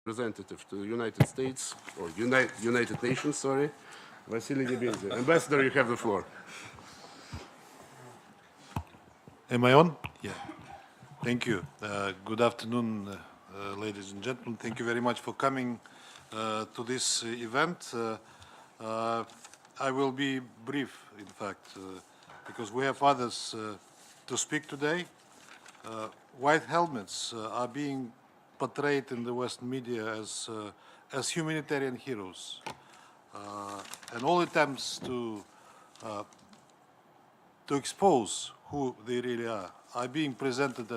Representative to the United States, or United Nations, sorry, Vasily Beeley. Ambassador, you have the floor. Am I on? Yeah. Thank you. Good afternoon, ladies and gentlemen. Thank you very much for coming to this event. I will be brief, in fact, because we have others to speak today. White helmets are being portrayed in the Western media as humanitarian heroes, and all attempts to expose who they really are being presented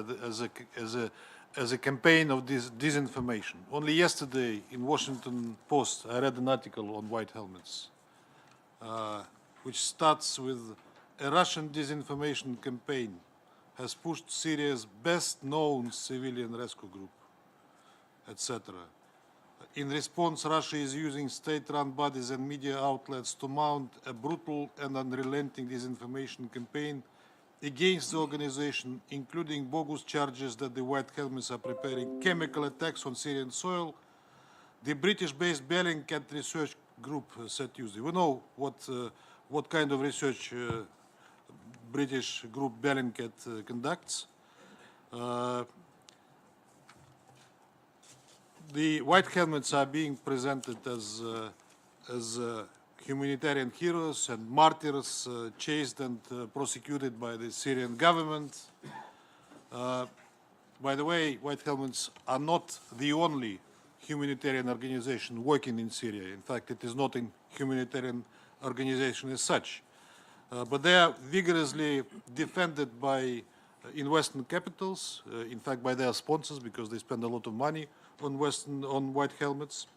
as a campaign of disinformation. Only yesterday in Washington Post, I read an article on white helmets, which starts with a Russian disinformation campaign has pushed Syria's best-known civilian rescue group, etc. In response, Russia is using state-run bodies and media outlets to mount a brutal and unrelenting disinformation campaign against the organization, including bogus charges that the White Helmets are preparing chemical attacks on Syrian soil. The British-based Bellingcat research group said Tuesday. We know what kind of research British group Bellingcat conducts. The White Helmets are being presented as humanitarian heroes and martyrs, chased and prosecuted by the Syrian government. By the way, White Helmets are not the only humanitarian organization working in Syria. In fact, it is not a humanitarian organization as such. But they are vigorously defended in Western capitals, in fact by their sponsors, because they spend a lot of money on White Helmets.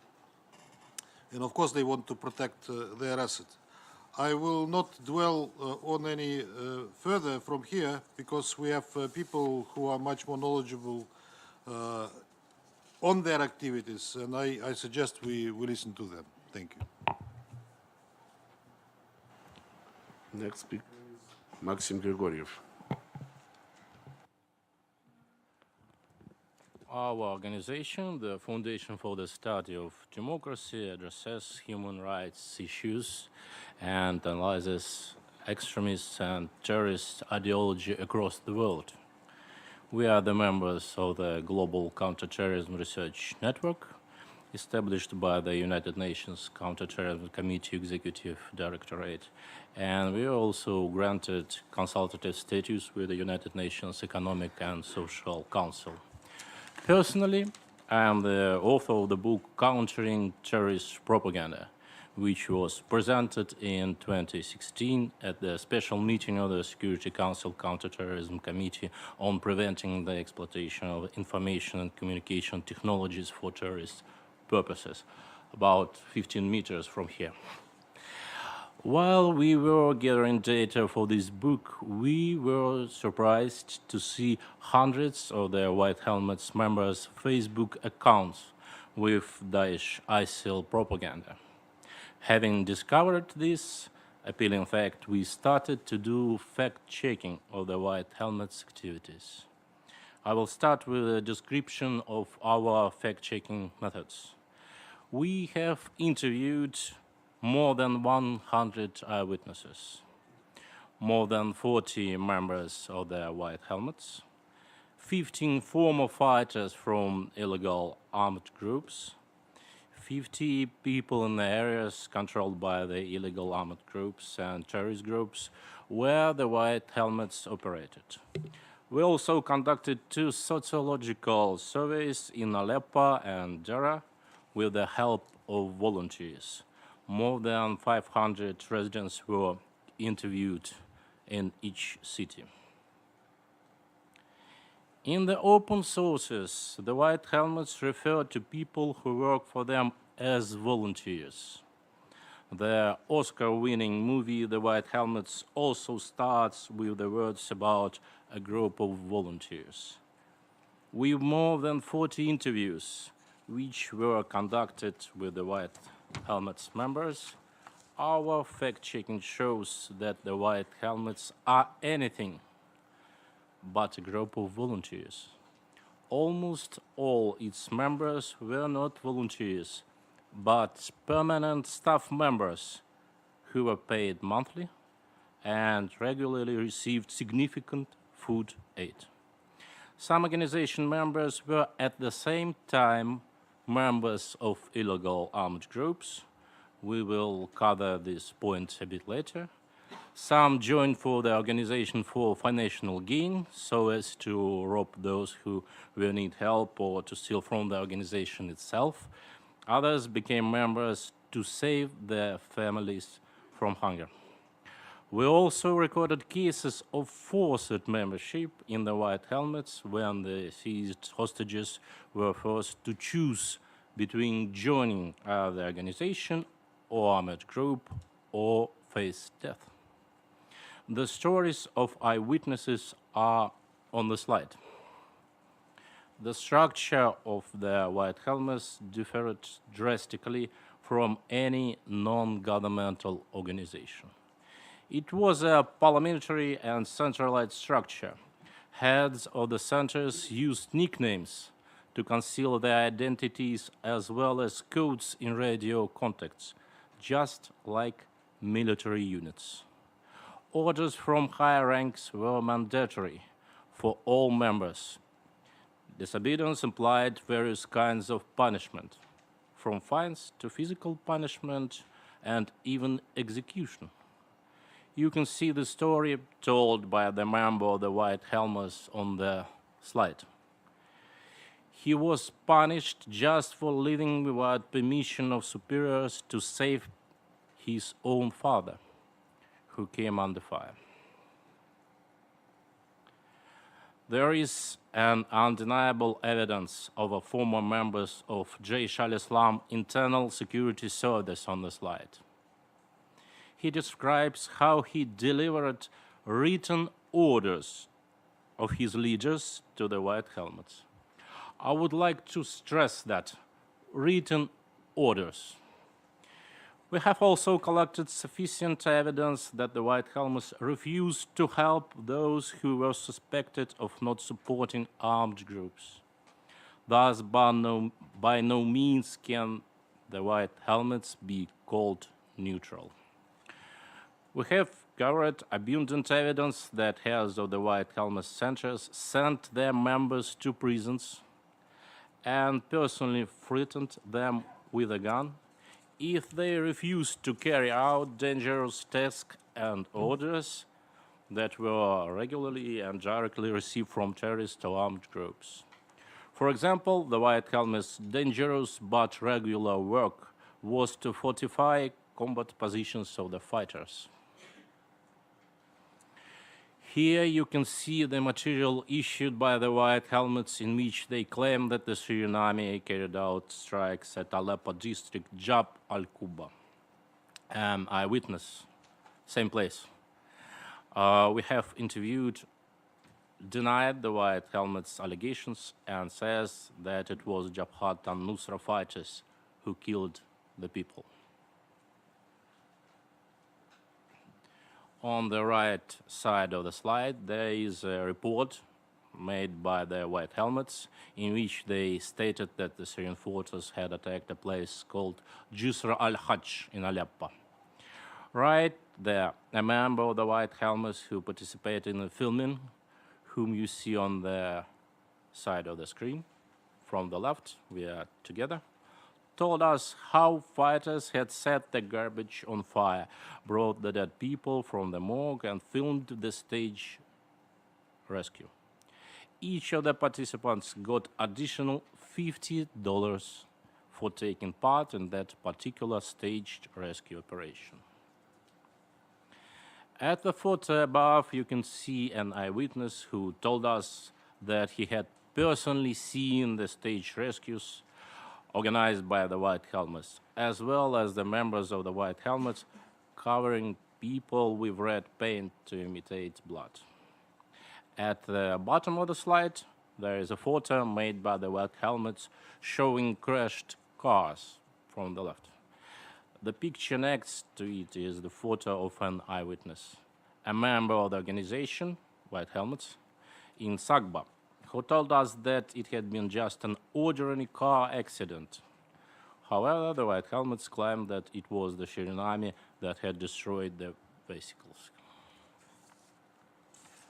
And of course they want to protect their asset. I will not dwell on any further from here, because we have people who are much more knowledgeable on their activities, and I suggest we listen to them. Thank you. Next speaker, Maxim Grigoriev. Our organization, the Foundation for the Study of Democracy, addresses human rights issues and analyzes extremist and terrorist ideology across the world. We are the members of the Global Counter-Terrorism Research Network, established by the United Nations Counter-Terrorism Committee Executive Directorate, and we are also granted consultative status with the United Nations Economic and Social Council. Personally, I am the author of the book Countering Terrorist Propaganda, which was presented in 2016 at the special meeting of the Security Council Counter-Terrorism Committee on preventing the exploitation of information and communication technologies for terrorist purposes, about 15 meters from here. While we were gathering data for this book, we were surprised to see hundreds of the White Helmets members' Facebook accounts with Daesh ISIL propaganda. Having discovered this appealing fact, we started to do fact-checking of the White Helmets' activities. I will start with a description of our fact-checking methods. We have interviewed more than 100 eyewitnesses, more than 40 members of the White Helmets, 15 former fighters from illegal armed groups, 50 people in the areas controlled by the illegal armed groups and terrorist groups where the White Helmets operated. We also conducted 2 sociological surveys in Aleppo and Deraa with the help of volunteers. More than 500 residents were interviewed in each city. In the open sources, the White Helmets refer to people who work for them as volunteers. The Oscar-winning movie The White Helmets also starts with the words about a group of volunteers. With more than 40 interviews, which were conducted with the White Helmets members, our fact-checking shows that the White Helmets are anything but a group of volunteers. almost all its members were not volunteers, but permanent staff members who were paid monthly and regularly received significant food aid. Some organization members were at the same time members of illegal armed groups. We will cover this point a bit later. Some joined for the organization for financial gain, so as to rob those who will need help or to steal from the organization itself. Others became members to save their families from hunger. We also recorded cases of forced membership in the White Helmets when the seized hostages were forced to choose between joining the organization or armed group or face death. The stories of eyewitnesses are on the slide. The structure of the White Helmets differed drastically from any non-governmental organization. It was a parliamentary and centralized structure. Heads of the centers used nicknames to conceal their identities as well as codes in radio contacts, just like military units. Orders from higher ranks were mandatory for all members. Disobedience implied various kinds of punishment, from fines to physical punishment and even execution. You can see the story told by the member of the White Helmets on the slide. He was punished just for living without permission of superiors to save his own father, who came under fire. There is an undeniable evidence of a former members of Jaish al-Islam internal security service on the slide. He describes how he delivered written orders of his leaders to the White Helmets. I would like to stress that written orders. We have also collected sufficient evidence that the White Helmets refused to help those who were suspected of not supporting armed groups. Thus, by no means can the White Helmets be called neutral. We have gathered abundant evidence that heads of the White Helmets centers sent their members to prisons and personally threatened them with a gun if they refused to carry out dangerous tasks and orders that were regularly and directly received from terrorist or armed groups. For example, the White Helmets' dangerous but regular work was to fortify combat positions of the fighters. Here you can see the material issued by the White Helmets in which they claim that the Syrian army carried out strikes at Aleppo district Jab al-Quba. An eyewitness, same place. We have interviewed, denied the White Helmets' allegations and says that it was Jabhat al-Nusra fighters who killed the people. On the right side of the slide, there is a report made by the White Helmets in which they stated that the Syrian forces had attacked a place called Jisr al-Hajj in Aleppo. Right there, a member of the White Helmets who participated in the filming, whom you see on the side of the screen, from the left, we are together, told us how fighters had set the garbage on fire, brought the dead people from the morgue, and filmed the stage rescue. Each of the participants got additional $50 for taking part in that particular staged rescue operation. At the photo above, you can see an eyewitness who told us that he had personally seen the stage rescues organized by the White Helmets, as well as the members of the White Helmets covering people with red paint to imitate blood. At the bottom of the slide, there is a photo made by the White Helmets showing crashed cars from the left. The picture next to it is the photo of an eyewitness, a member of the organization, White Helmets, in Sagba, who told us that it had been just an ordinary car accident. However, the White Helmets claimed that it was the Syrian army that had destroyed the vehicles.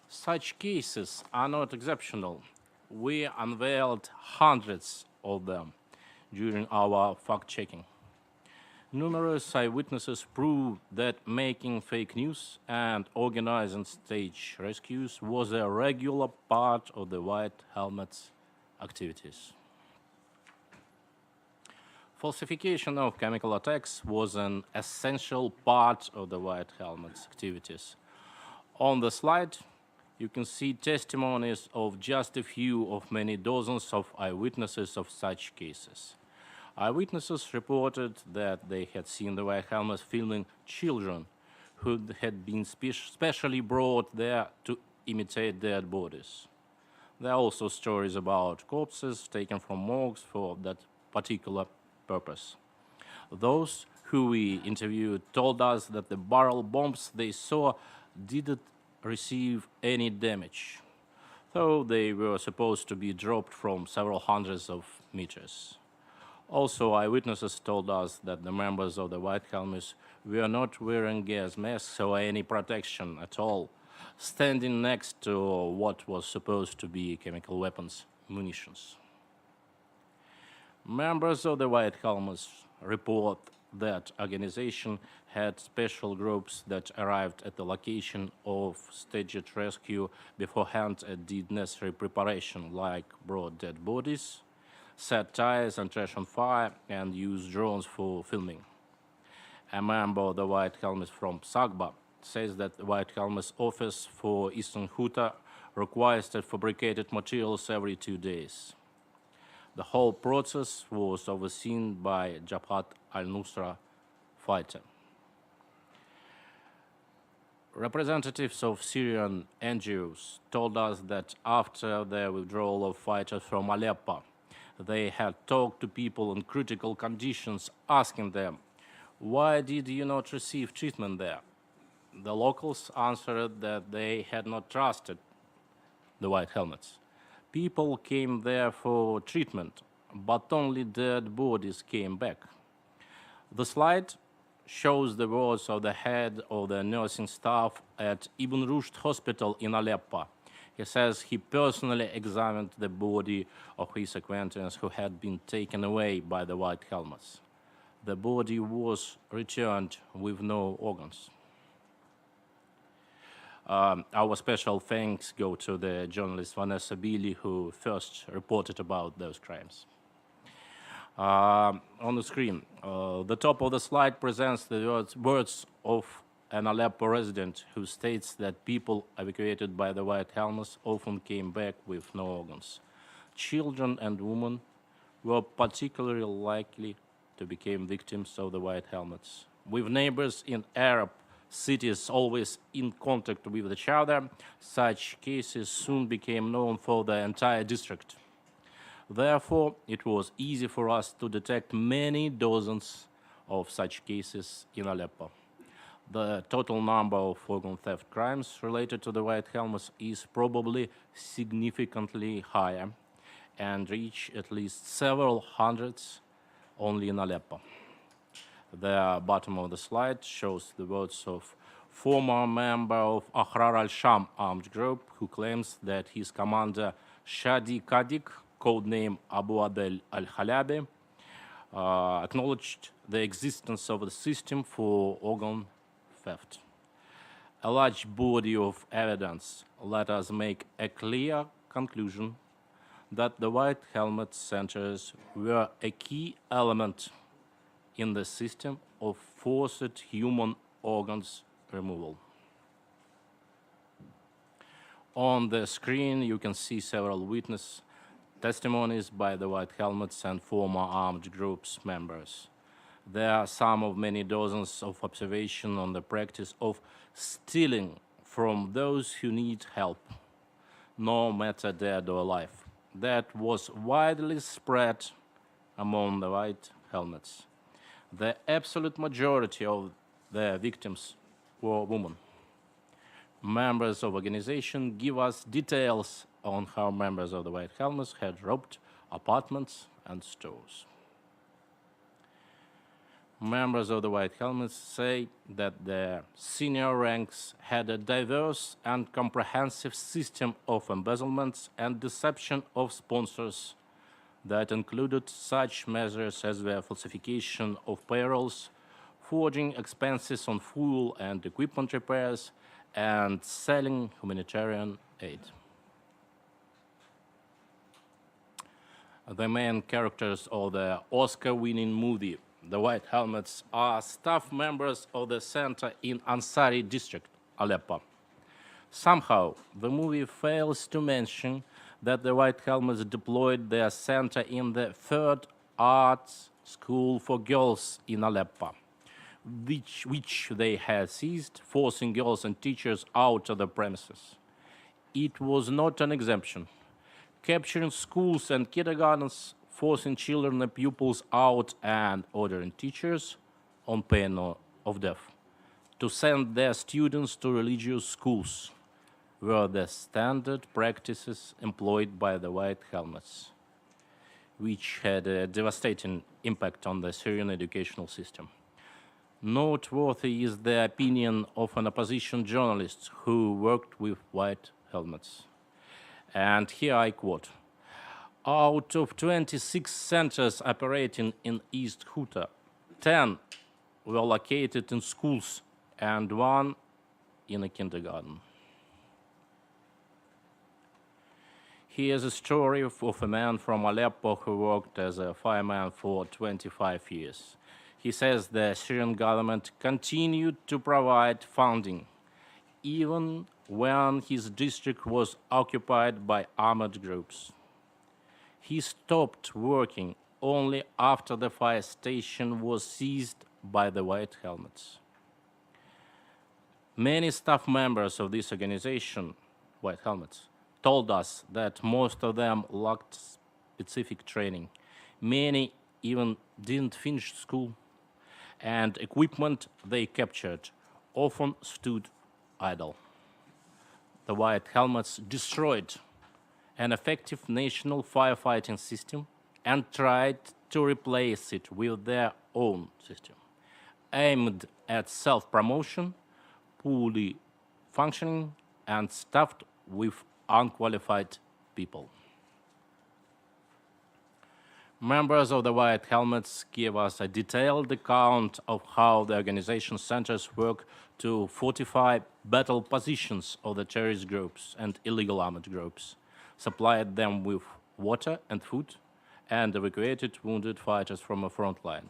Such cases are not exceptional. We unveiled hundreds of them during our fact-checking. Numerous eyewitnesses prove that making fake news and organizing stage rescues was a regular part of the White Helmets' activities. Falsification of chemical attacks was an essential part of the White Helmets' activities. On the slide, you can see testimonies of just a few of many dozens of eyewitnesses of such cases. Eyewitnesses reported that they had seen the White Helmets filming children who had been specially brought there to imitate dead bodies. There are also stories about corpses taken from morgues for that particular purpose. Those who we interviewed told us that the barrel bombs they saw didn't receive any damage, though they were supposed to be dropped from several hundreds of meters. Also, eyewitnesses told us that the members of the White Helmets were not wearing gas masks or any protection at all, standing next to what was supposed to be chemical weapons, munitions. Members of the White Helmets report that organization had special groups that arrived at the location of staged rescue beforehand and did necessary preparation, like brought dead bodies, set tires and trash on fire, and used drones for filming. A member of the White Helmets from Sagba says that the White Helmets office for Eastern Ghouta requested fabricated materials every 2 days. The whole process was overseen by Jabhat al-Nusra fighter. Representatives of Syrian NGOs told us that after the withdrawal of fighters from Aleppo, they had talked to people in critical conditions, asking them, "Why did you not receive treatment there?" The locals answered that they had not trusted the White Helmets. People came there for treatment, but only dead bodies came back. The slide shows the words of the head of the nursing staff at Ibn Rushd Hospital in Aleppo. He says he personally examined the body of his acquaintance who had been taken away by the White Helmets. The body was returned with no organs. Our special thanks go to the journalist Vanessa Beeley, who first reported about those crimes. On the screen, the top of the slide presents the words of an Aleppo resident who states that people evacuated by the White Helmets often came back with no organs. Children and women were particularly likely to become victims of the White Helmets. With neighbors in Arab cities always in contact with each other, such cases soon became known for the entire district. Therefore, it was easy for us to detect many dozens of such cases in Aleppo. The total number of organ theft crimes related to the White Helmets is probably significantly higher and reach at least several hundreds only in Aleppo. The bottom of the slide shows the words of former member of Ahrar al-Sham armed group who claims that his commander Shadi Kadik, codename Abu Adel al-Halabi, acknowledged the existence of the system for organ theft. A large body of evidence let us make a clear conclusion that the White Helmet centers were a key element in the system of forced human organs removal. On the screen, you can see several witness testimonies by the White Helmets and former armed groups members. There are some of many dozens of observations on the practice of stealing from those who need help, no matter dead or alive. That was widely spread among the White Helmets. The absolute majority of the victims were women. Members of organization give us details on how members of the White Helmets had robbed apartments and stores. Members of the White Helmets say that their senior ranks had a diverse and comprehensive system of embezzlements and deception of sponsors that included such measures as the falsification of payrolls, forging expenses on fuel and equipment repairs, and selling humanitarian aid. The main characters of the Oscar-winning movie The White Helmets are staff members of the center in Ansari district, Aleppo. Somehow, the movie fails to mention that the White Helmets deployed their center in the third arts school for girls in Aleppo, which they had seized, forcing girls and teachers out of the premises. It was not an exemption. Capturing schools and kindergartens, forcing children and pupils out, and ordering teachers, on pain of death, to send their students to religious schools were the standard practices employed by the White Helmets, which had a devastating impact on the Syrian educational system. Noteworthy is the opinion of an opposition journalist who worked with White Helmets. And here I quote, "Out of 26 centers operating in East Ghouta, 10 were located in schools and 1 in a kindergarten." Here's a story of a man from Aleppo who worked as a fireman for 25 years. He says the Syrian government continued to provide funding, even when his district was occupied by armed groups. He stopped working only after the fire station was seized by the White Helmets. Many staff members of this organization, White Helmets, told us that most of them lacked specific training. Many even didn't finish school, and equipment they captured often stood idle. The White Helmets destroyed an effective national firefighting system and tried to replace it with their own system, aimed at self-promotion, poorly functioning, and staffed with unqualified people. Members of the White Helmets give us a detailed account of how the organization centers work to fortify battle positions of the terrorist groups and illegal armed groups, supplied them with water and food, and evacuated wounded fighters from a front line.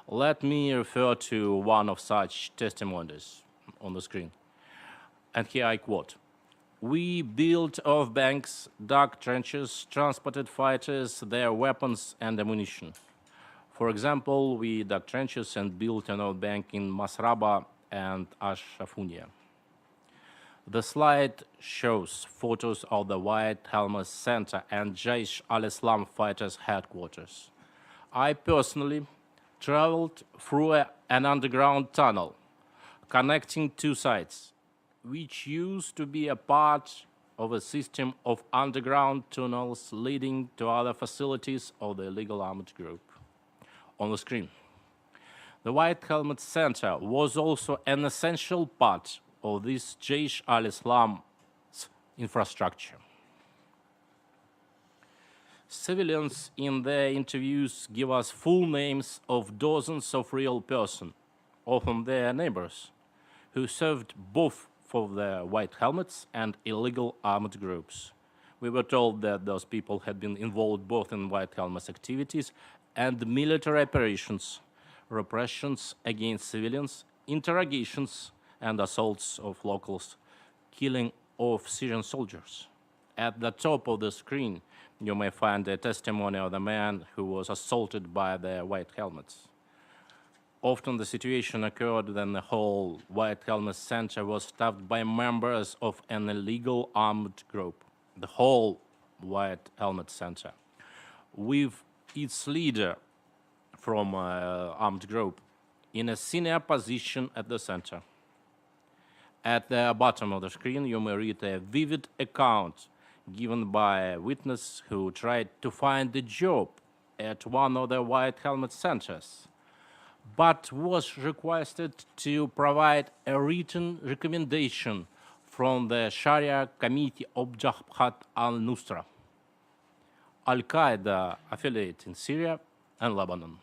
Let me refer to one of such testimonies on the screen. And here I quote, "We built earth banks, dug trenches, transported fighters, their weapons and ammunition. For example, we dug trenches and built an earth bank in Masraba and Ash-Shafunia." The slide shows photos of the White Helmets Center and Jaish al-Islam fighters' headquarters. I personally traveled through an underground tunnel connecting two sites, which used to be a part of a system of underground tunnels leading to other facilities of the illegal armed group. On the screen, the White Helmet Center was also an essential part of this Jaish al-Islam's infrastructure. Civilians in their interviews give us full names of dozens of real persons, often their neighbors, who served both for the White Helmets and illegal armed groups. We were told that those people had been involved both in White Helmets activities and military operations, repressions against civilians, interrogations and assaults of locals, killing of Syrian soldiers. At the top of the screen, you may find a testimony of the man who was assaulted by the White Helmets. Often the situation occurred when the whole White Helmet Center was staffed by members of an illegal armed group, the whole White Helmet Center, with its leader from an armed group in a senior position at the center. At the bottom of the screen, you may read a vivid account given by a witness who tried to find a job at one of the White Helmet centers, but was requested to provide a written recommendation from the Sharia Committee of Jabhat al-Nusra, Al-Qaeda affiliate in Syria and Lebanon.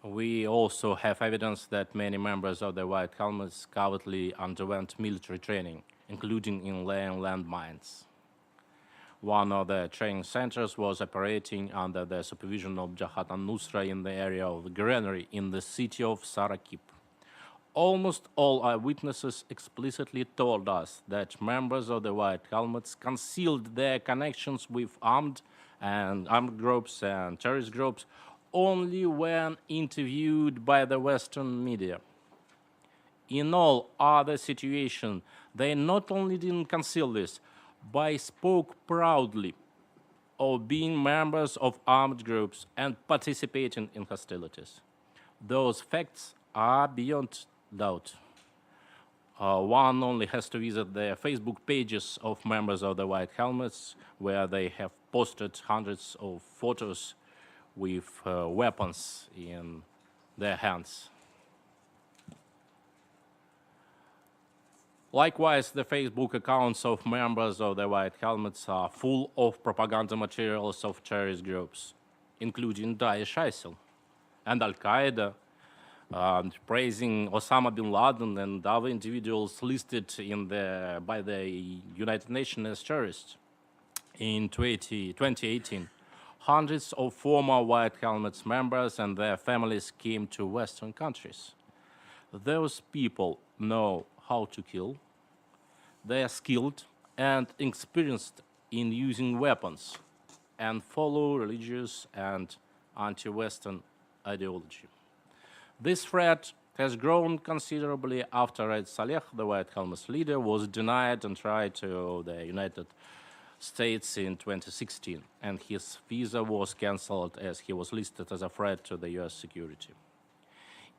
We also have evidence that many members of the White Helmets covertly underwent military training, including in laying landmines. One of the training centers was operating under the supervision of Jabhat al-Nusra in the area of the granary in the city of Sarakib. Almost all eyewitnesses explicitly told us that members of the White Helmets concealed their connections with armed groups and terrorist groups only when interviewed by the Western media. In all other situations, they not only didn't conceal this, but spoke proudly of being members of armed groups and participating in hostilities. Those facts are beyond doubt. One only has to visit the Facebook pages of members of the White Helmets, where they have posted hundreds of photos with weapons in their hands. Likewise, the Facebook accounts of members of the White Helmets are full of propaganda materials of terrorist groups, including Daesh ISIL and Al-Qaeda, praising Osama bin Laden and other individuals listed by the United Nations as terrorists. In 2018, hundreds of former White Helmets members and their families came to Western countries. Those people know how to kill. They are skilled and experienced in using weapons and follow religious and anti-Western ideology. This threat has grown considerably after Raed Saleh, the White Helmets leader, was denied and tried to the United States in 2016, and his visa was cancelled as he was listed as a threat to the US security.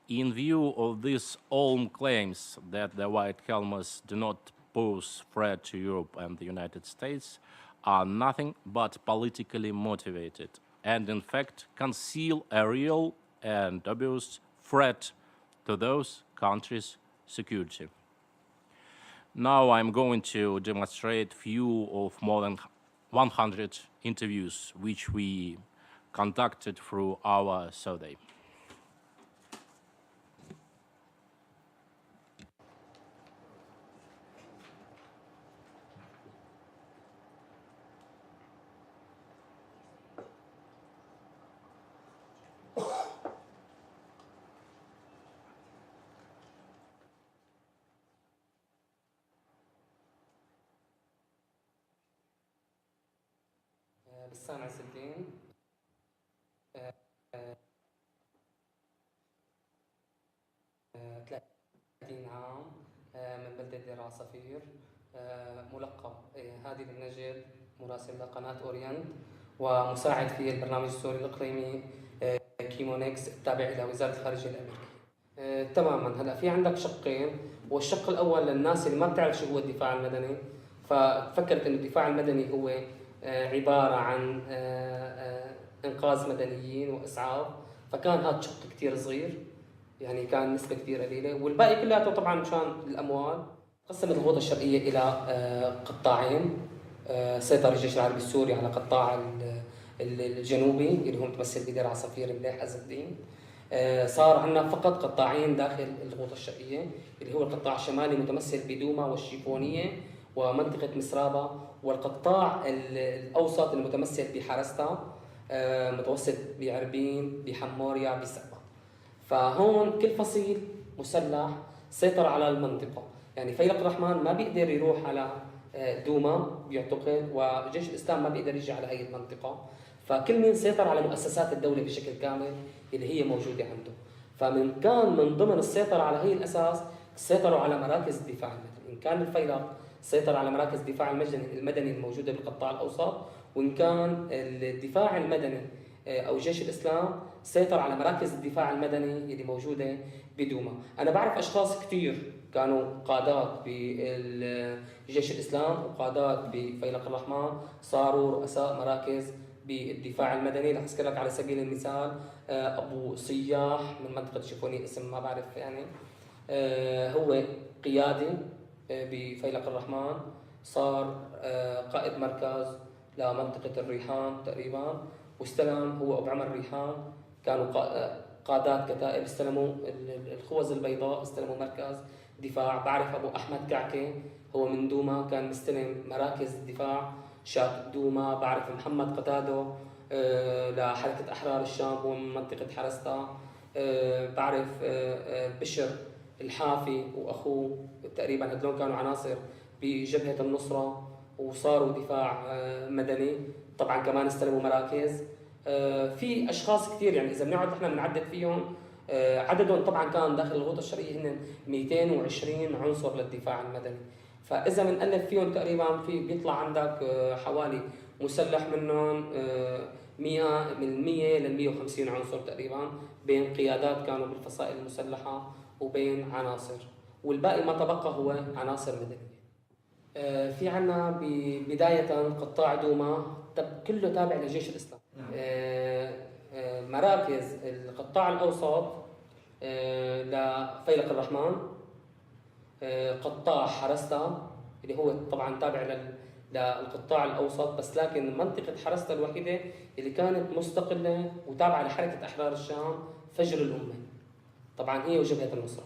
In view of these own claims that the White Helmets do not pose threat to Europe and the United States are nothing but politically motivated, and in fact conceal a real and obvious threat to those countries' security. Now I'm going to demonstrate few of more than 100 interviews which we conducted through our survey. بسام عز الدين 30 عام من بلدة ديرا صفير ملقب هادي بالنجد مراسل لقناة أورينت ومساعد في البرنامج السوري الإقليمي كيمونكس التابع إلى وزارة الخارجية الأمريكية. تماما هلا في عندك شقين، والشق الأول للناس اللي ما بتعرف شو هو الدفاع المدني، ففكرت إنه الدفاع المدني هو عبارة عن إنقاذ مدنيين وإسعاف، فكان هذا شق كتير صغير، يعني كان نسبة كتير قليلة، والباقي كلياته طبعا مشان الأموال. قسمت الغوطة الشرقية إلى قطاعين. سيطر الجيش العربي السوري على قطاع الجنوبي اللي هو متمثل بدير عصافير مليح عز الدين. صار عندنا فقط قطاعين داخل الغوطة الشرقية، اللي هو القطاع الشمالي متمثل بدوما والشيفونية ومنطقة مسرابة، والقطاع الأوسط المتمثل بحرستا متوسط بعربين بحموريا بسبا. فهون كل فصيل مسلح سيطر على المنطقة، يعني فيلق الرحمن ما بيقدر يروح على دوما بيعتقل، وجيش الإسلام ما بيقدر يجي على هي المنطقة، فكل مين سيطر على مؤسسات الدولة بشكل كامل اللي هي موجودة عنده. كان من ضمن السيطرة على هي الأساس سيطروا على مراكز الدفاع المدني، إن كان الفيلق سيطر على مراكز الدفاع المدني الموجودة بالقطاع الأوسط، وإن كان الدفاع المدني أو جيش الإسلام سيطر على مراكز الدفاع المدني اللي موجودة بدوما. أنا بعرف أشخاص كتير كانوا قادات بجيش الإسلام وقادات بفيلق الرحمن، صاروا رؤساء مراكز بالدفاع المدني. رح أذكر لك على سبيل المثال أبو صياح من منطقة شيفوني، اسم ما بعرف يعني، هو قيادي بفيلق الرحمن، صار قائد مركز لمنطقة الريحان تقريبا، واستلم هو أبو عمر ريحان، كانوا قادات كتائب، استلموا الخوذ البيضاء، استلموا مركز دفاع. بعرف أبو أحمد كعكة هو من دوما، كان مستلم مراكز الدفاع شات دوما. بعرف محمد قتادو لحركة أحرار الشام، هو من منطقة حرستا. بعرف بشر الحافي وأخوه تقريبا، هذول كانوا عناصر بجبهة النصرة وصاروا دفاع مدني. طبعا كمان استلموا مراكز. في اشخاص كثير يعني اذا بنقعد احنا بنعدد فيهم، عددهم طبعا كان داخل الغوطه الشرقيه هن 220 عنصر للدفاع المدني. فاذا بنقلب فيهم تقريبا بيطلع عندك حوالي مسلح منهم 100 من 100 ل 150 عنصر تقريبا، بين قيادات كانوا بالفصائل المسلحه وبين عناصر، والباقي ما تبقى هو عناصر مدنيه. في عنا بداية قطاع دوما كله تابع لجيش الإسلام. مراكز القطاع الأوسط لفيلق الرحمن، قطاع حرستا اللي هو طبعا تابع للقطاع الأوسط، بس لكن منطقة حرستا الوحيدة اللي كانت مستقلة وتابعة لحركة أحرار الشام فجر الأمة، طبعا هي وجبهة النصرة.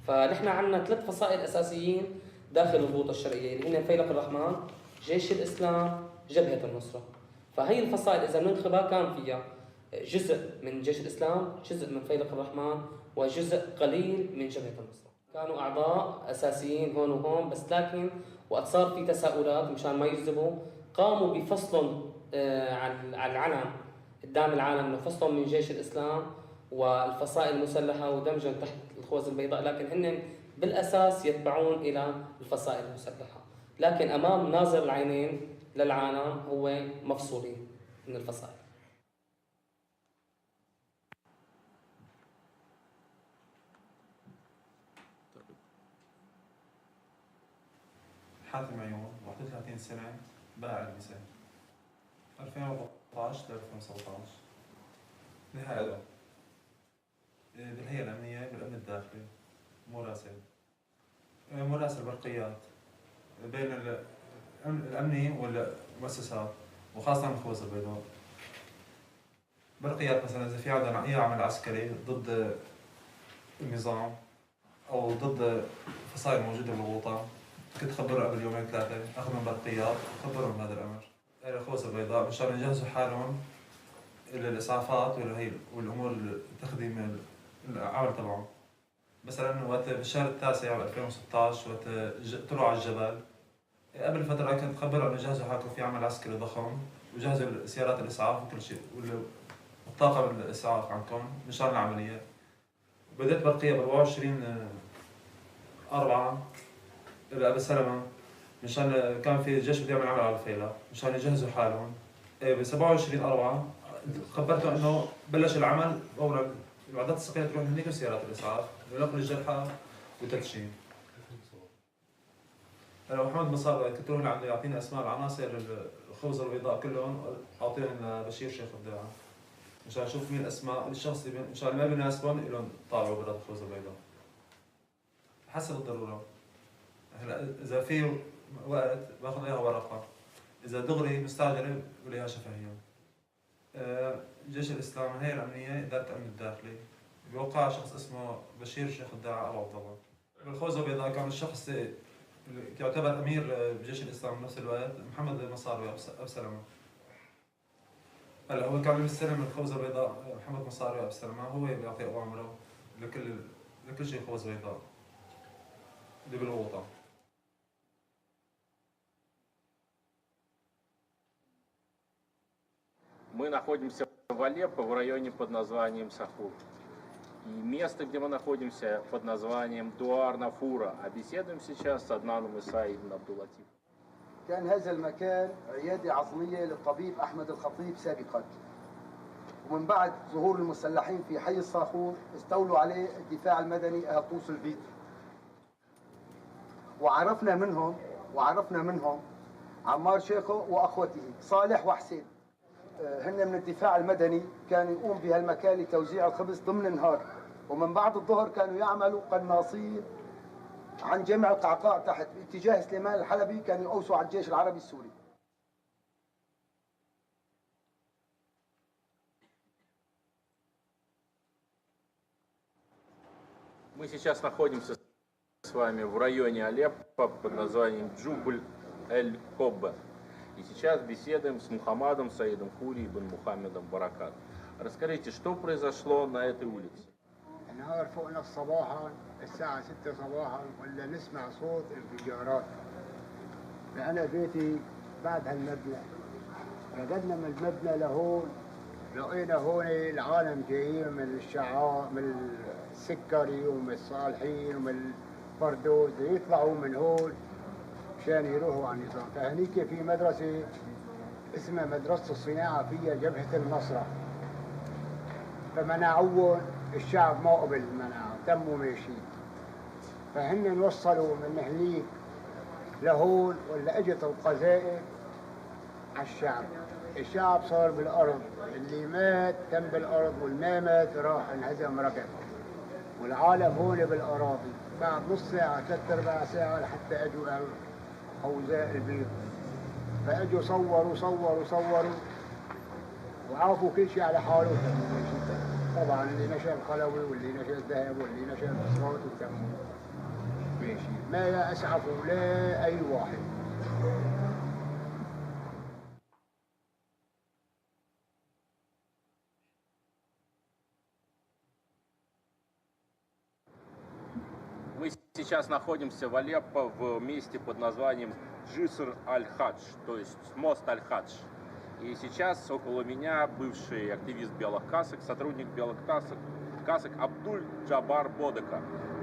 فنحن عندنا 3 فصائل أساسيين داخل الغوطة الشرقية اللي هن فيلق الرحمن، جيش الإسلام، جبهة النصرة. فهي الفصائل إذا بننخبها كان فيها جزء من جيش الإسلام، جزء من فيلق الرحمن، وجزء قليل من جبهة النصرة. كانوا أعضاء أساسيين هون وهون، بس لكن وقت صار في تساؤلات مشان ما يكذبوا قاموا بفصلهم على العلم قدام العالم، انه فصلهم من جيش الإسلام والفصائل المسلحة ودمجهم تحت الخوذة البيضاء، لكن هن بالأساس يتبعون إلى الفصائل المسلحة، لكن أمام ناظر العينين للعالم هو مفصولين من الفصائل. حاتم عيون، 31 سنة، بائع المساء، 2014 ل 2017. نهاية بالهيئة الأمنية بالأمن الداخلي، مراسل برقيات بين الأمني والمؤسسات، وخاصة الخوذة البيضاء. برقيات مثلا إذا في عندنا أي عمل عسكري ضد النظام أو ضد فصائل موجودة بالغوطة، كنت خبرهم قبل 2 3 أخذ من برقيات خبرهم هذا الأمر. الخوذة البيضاء مشان يجهزوا حالهم للإسعافات والأمور تخديم العمل تبعهم. مثلا وقت بالشهر التاسع 2016 وقت طلعوا على الجبل، قبل فترة كنت خبرهم إنه جهزوا حالكم في عمل عسكري ضخم وجهزوا سيارات الإسعاف وكل شيء والطاقم الإسعاف عندكم مشان العملية. بدأت برقية ب 24/4 أبي سلمة مشان كان في الجيش بده يعمل عمل على الفيلة مشان يجهزوا حالهم. ب 27/4 خبرته إنه بلش العمل فورا، الوحدات الثقيلة تروح هنيك وسيارات الإسعاف لنقل الجرحى وتدشين. أنا محمد مصار كنت روح لعنده يعطيني أسماء العناصر الخوذة البيضاء كلهم، أعطيهم لبشير شيخ الدراعة مشان أشوف مين الأسماء الشخص اللي مشان ما بيناسبهم لهم طالعوا برا الخوذة البيضاء حسب الضرورة. هلا إذا في وقت باخذ إياها ورقة، إذا دغري مستعجلة بقول إياها شفهية. جيش الإسلام، الهيئة الأمنية، إدارة الأمن الداخلي، بيوقع شخص اسمه بشير شيخ الدراعة أبو عبد الله. بالخوذة البيضاء كان الشخص اللي يعتبر أمير بجيش الإسلام بنفس الوقت محمد مصار أبو سلمة. هلا هو كان مستلم الخوذة البيضاء محمد مصار وأبو سلمة، هو اللي بيعطي أوامره لكل شيء خوذة بيضاء اللي بالغوطة. Мы находимся в Алеппо в районе под названием Сахур. И место, где мы находимся, под названием Дуар Нафура. А беседуем сейчас с Аднаном Исаи ибн Абдул-Латиф. كان هذا المكان عيادة عظمية للطبيب أحمد الخطيب سابقا، ومن بعد ظهور المسلحين في حي الصاخور استولوا عليه الدفاع المدني أهقوس البيت. وعرفنا منهم عمار شيخو واخوته صالح وحسين. هن من الدفاع المدني، كانوا يقوم بهالمكان لتوزيع الخبز ضمن النهار، ومن بعد الظهر كانوا يعملوا قناصين عن جامع القعقاع تحت باتجاه سليمان الحلبي، كانوا يقوسوا على الجيش العربي السوري. Мы сейчас находимся с вами в районе Алеппо под названием Джубл-эль-Кобба. И сейчас беседуем с Мухаммадом Саидом Хури ибн Мухаммедом Баракат. Расскажите, что произошло на этой улице? النهار فوقنا صباحا الساعة 6 صباحا ولا نسمع صوت انفجارات. أنا بيتي بعد هالمبنى، رددنا من المبنى لهون، لقينا هون العالم جايين من الشعار من السكري ومن الصالحين ومن الفردوس يطلعوا من هون مشان يروحوا على النظام. فهنيك في مدرسة اسمها مدرسة الصناعة فيها جبهة المسرح، فمنعوهم الشعب ما قبل منعه، تموا ماشيين. فهن وصلوا من هنيك لهون ولا اجت القذائف على الشعب. الشعب صار بالارض، اللي مات تم بالارض واللي ما مات راح انهزم ركب، والعالم هون بالاراضي. بعد نص ساعه 3/4 ساعه لحتى اجوا اوزاء البيض، فاجوا صوروا وعافوا كل شيء على حاله. طبعا اللي نشر خلوي واللي نشر ذهب واللي نشر بصرات وتموا ماشي، ما اسعفوا لا اي واحد. Мы сейчас находимся в Алеппо в месте под названием Джиср-аль-Хадж, то есть мост Аль-Хадж. И сейчас около меня бывший активист белых касок, сотрудник белых касок Абдуль-Джабар Бодека.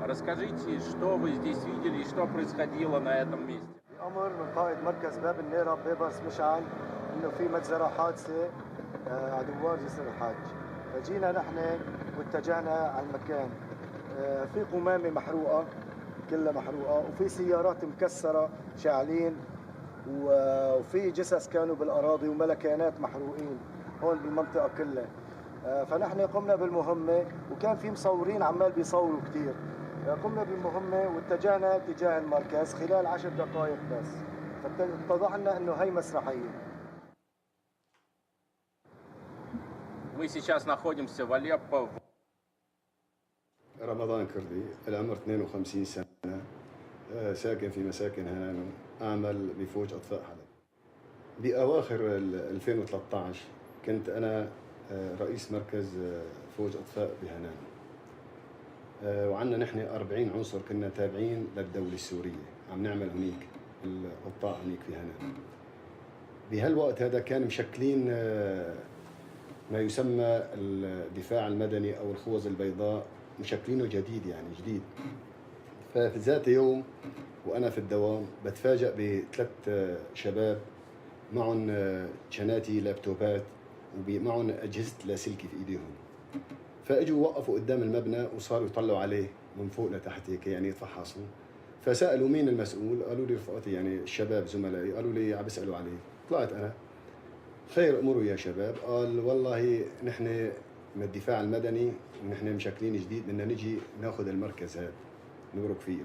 Расскажите, что вы здесь видели и что происходило на этом месте? أمر من قائد مركز باب النيرة بيبرس مشعل إنه في مجزرة حادثة عدوان جسر الحاج، فجينا نحن واتجهنا على المكان. في قمامة محروقة كلها محروقة، وفي سيارات مكسرة شاعلين، وفي جثث كانوا بالأراضي وملكانات محروقين هون بالمنطقة كلها. فنحن قمنا بالمهمة، وكان في مصورين عمال بيصوروا كتير. قمنا بالمهمة واتجهنا اتجاه المركز خلال 10 دقائق بس، فاتضح انه هي مسرحية. Мы сейчас находимся в Алеппо. رمضان كردي، العمر 52 سنة، ساكن في مساكن هنانو، أعمل بفوج أطفاء حلب. بأواخر 2013 كنت أنا رئيس مركز فوج أطفاء بهنانو، وعندنا نحن 40 عنصر كنا تابعين للدولة السورية، عم نعمل هنيك القطاع هنيك في هنانو. بهالوقت هذا كان مشكلين ما يسمى الدفاع المدني أو الخوذ البيضاء، مشكلينه جديد يعني جديد. ففي ذات يوم وأنا في الدوام بتفاجأ بثلاث شباب معهم شناتي لابتوبات ومعهم أجهزة لاسلكي في إيديهم. فاجوا وقفوا قدام المبنى وصاروا يطلعوا عليه من فوق لتحت هيك يعني يتفحصوا. فسألوا مين المسؤول؟ قالوا لي رفقاتي يعني الشباب زملائي، قالوا لي عم بيسألوا عليه. طلعت أنا، خير أمره يا شباب. قال والله نحن من الدفاع المدني ونحن مشكلين جديد، بدنا نجي ناخذ المركز هذا نبرك فيه.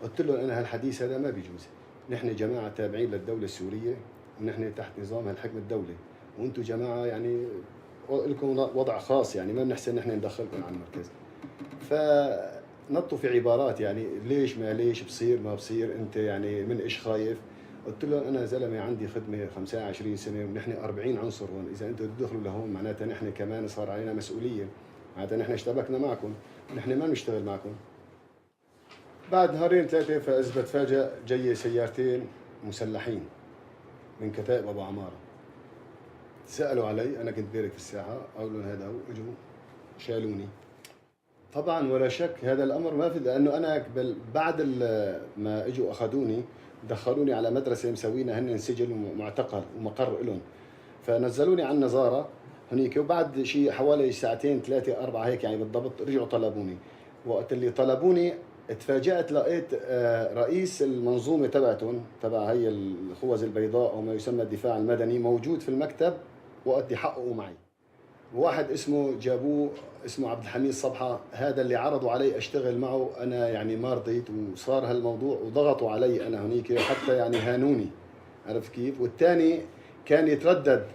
قلت له أنا هالحديث هذا ما بيجوز، نحن جماعة تابعين للدولة السورية ونحن تحت نظام هالحكم الدولي، وأنتم جماعة يعني لكم وضع خاص، يعني ما بنحسن نحن ندخلكم على المركز. فنطوا في عبارات يعني ليش ما ليش بصير ما بصير، انت يعني من ايش خايف؟ قلت له انا زلمه عندي خدمه 25 سنه ونحن 40 عنصر هون، اذا انتم تدخلوا لهون معناتها نحن كمان صار علينا مسؤوليه، معناتها نحن اشتبكنا معكم، نحن ما بنشتغل معكم. بعد نهارين ثلاثه فاذا بتفاجئ جاي سيارتين مسلحين من كتائب ابو عماره. سألوا علي، أنا كنت بارك في الساحة، قالوا هذا هو، إجوا شالوني. طبعا ولا شك هذا الأمر ما في، لأنه أنا بعد ما إجوا أخذوني دخلوني على مدرسة مسوينا هن سجن ومعتقل ومقر لهم، فنزلوني على النظارة هنيك، وبعد شيء حوالي ساعتين 3 4 هيك يعني بالضبط رجعوا طلبوني. وقت اللي طلبوني اتفاجأت لقيت رئيس المنظومة تبعتهم تبع هي الخوذ البيضاء أو ما يسمى الدفاع المدني موجود في المكتب وقت يحققوا معي. واحد جابوه اسمه عبد الحميد صبحة، هذا اللي عرضوا علي اشتغل معه، انا يعني ما رضيت وصار هالموضوع وضغطوا علي انا هنيك وحتى يعني هانوني، عرفت كيف؟ والثاني كان يتردد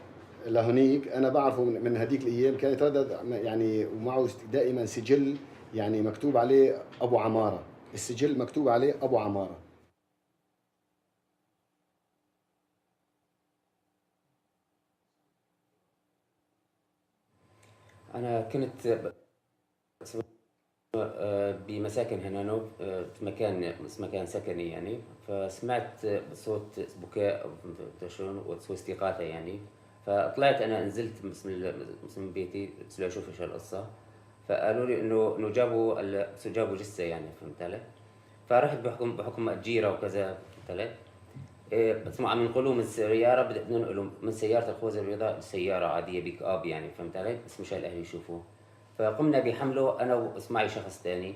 لهنيك، انا بعرفه من هديك الايام، كان يتردد يعني ومعه دائما سجل يعني مكتوب عليه ابو عمارة، السجل مكتوب عليه ابو عمارة. أنا كنت بمساكن هنانو في مكان سكني يعني، فسمعت صوت بكاء وصوت استغاثة يعني، فطلعت أنا نزلت من بيتي أشوف إيش القصة، فقالوا لي إنه جابوا جثة يعني، فهمت علي؟ فرحت بحكم أجيرة وكذا، فهمت علي؟ بس عم ينقلوه من السيارة، بدنا ننقله من سيارة الخوذة البيضاء لسيارة عادية بيك اب يعني، فهمت علي؟ بس مشان الأهل يشوفوه. فقمنا بحمله أنا ومعي شخص ثاني.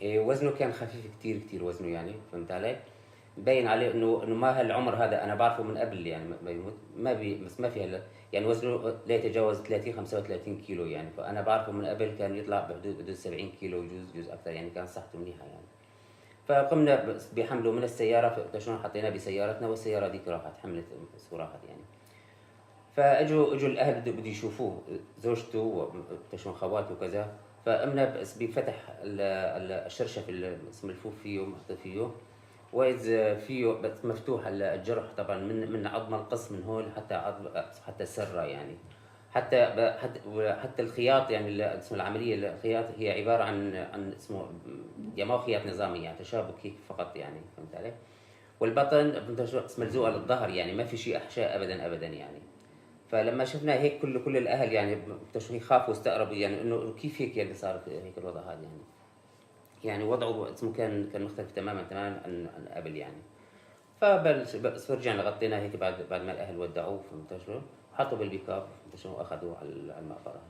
وزنه كان خفيف كتير وزنه يعني، فهمت علي؟ مبين عليه إنه ما هالعمر هذا، أنا بعرفه من قبل يعني ما يموت، بس ما في يعني وزنه لا يتجاوز 35 كيلو يعني، فأنا بعرفه من قبل كان يطلع بحدود 70 كيلو، يجوز أكثر يعني، كان صحته منيحة يعني. فقمنا بحمله من السيارة، شلون حطيناه بسيارتنا، والسيارة ديك راحت حملت وراحت يعني. فاجوا الأهل بده يشوفوه، زوجته وشلون خواته وكذا، فقمنا بفتح الشرشف اسم الفوف فيه محطوط فيه، وإذ فيه مفتوح الجرح طبعا من عظم القص من هون حتى السرة يعني، حتى الخياط يعني اسم العملية، الخياط هي عبارة عن اسمه يعني ما هو خياط نظامي يعني، تشابك هيك فقط يعني، فهمت علي؟ والبطن ملزوقة للظهر يعني، ما في شيء أحشاء أبدا يعني. فلما شفنا هيك كل الأهل يعني خافوا واستغربوا يعني، إنه كيف هيك يعني صار هيك الوضع هذا يعني وضعه اسمه كان مختلف تماما عن قبل يعني. بس رجعنا غطيناه هيك بعد ما الأهل ودعوه، فهمت شلون؟ حطوا بالبيك اب، فهمت شلون؟ واخذوه على المقبرة.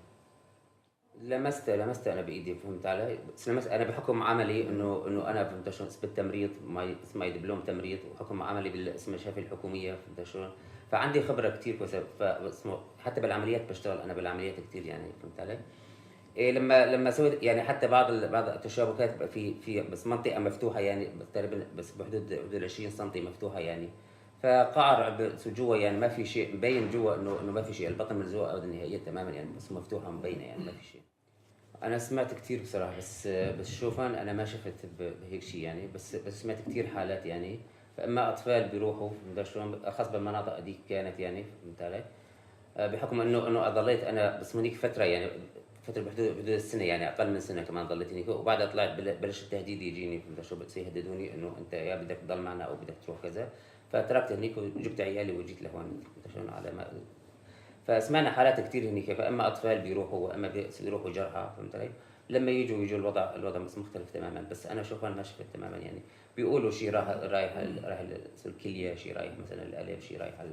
لمست انا بايدي، فهمت علي؟ بس انا بحكم عملي انه انا فهمت شلون اثبت تمريض، اسمه دبلوم تمريض، وحكم عملي بالاسم الشافي الحكوميه، فهمت شلون؟ فعندي خبره كثير كويسه، حتى بالعمليات بشتغل انا بالعمليات كثير يعني، فهمت علي؟ إيه لما سويت يعني حتى بعض التشابكات في بس منطقه مفتوحه يعني، تقريبا بس بحدود 20 سم مفتوحه يعني، فقعر جوا يعني ما في شيء مبين جوا، انه ما في شيء، البطن ملزوقه ابدا نهائيا تماما يعني، بس مفتوحه مبينه يعني ما في شيء. انا سمعت كثير بصراحه، بس شوفا انا ما شفت بهيك شيء يعني، بس سمعت كثير حالات يعني، فاما اطفال بيروحوا شلون، خاصه بالمناطق هذيك كانت يعني، فهمت علي؟ بحكم انه ضليت انا بس هنيك فتره يعني، فتره بحدود السنه يعني، اقل من سنه كمان ضليت هنيك، وبعدها طلعت بلش التهديد يجيني، فهمت شو؟ بس يهددوني انه انت يا بدك تضل معنا او بدك تروح كذا، فتركت هنيك وجبت عيالي وجيت لهون، فهمت شلون؟ على ما فسمعنا حالات كثير هنيك، فاما اطفال بيروحوا واما بيروحوا جرحى، فهمت علي؟ لما يجوا الوضع مختلف تماما، بس انا شوفا ما شفت تماما يعني، بيقولوا شيء رايح الكليه، شيء رايح مثلا القلب، شيء رايح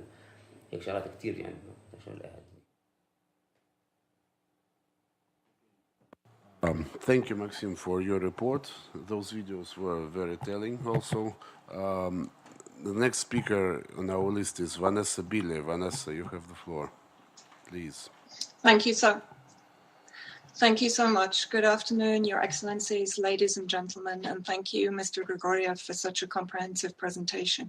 هيك شغلات كثير يعني، شو الاهل. Thank you, Maxim, for your report. Those videos were very telling. Also, the next speaker on our list is Vanessa Beeley. Vanessa, you have the floor, please. Thank you so much. Good afternoon, Your Excellencies, ladies and gentlemen, and thank you, Mr. Grigoriev, for such a comprehensive presentation.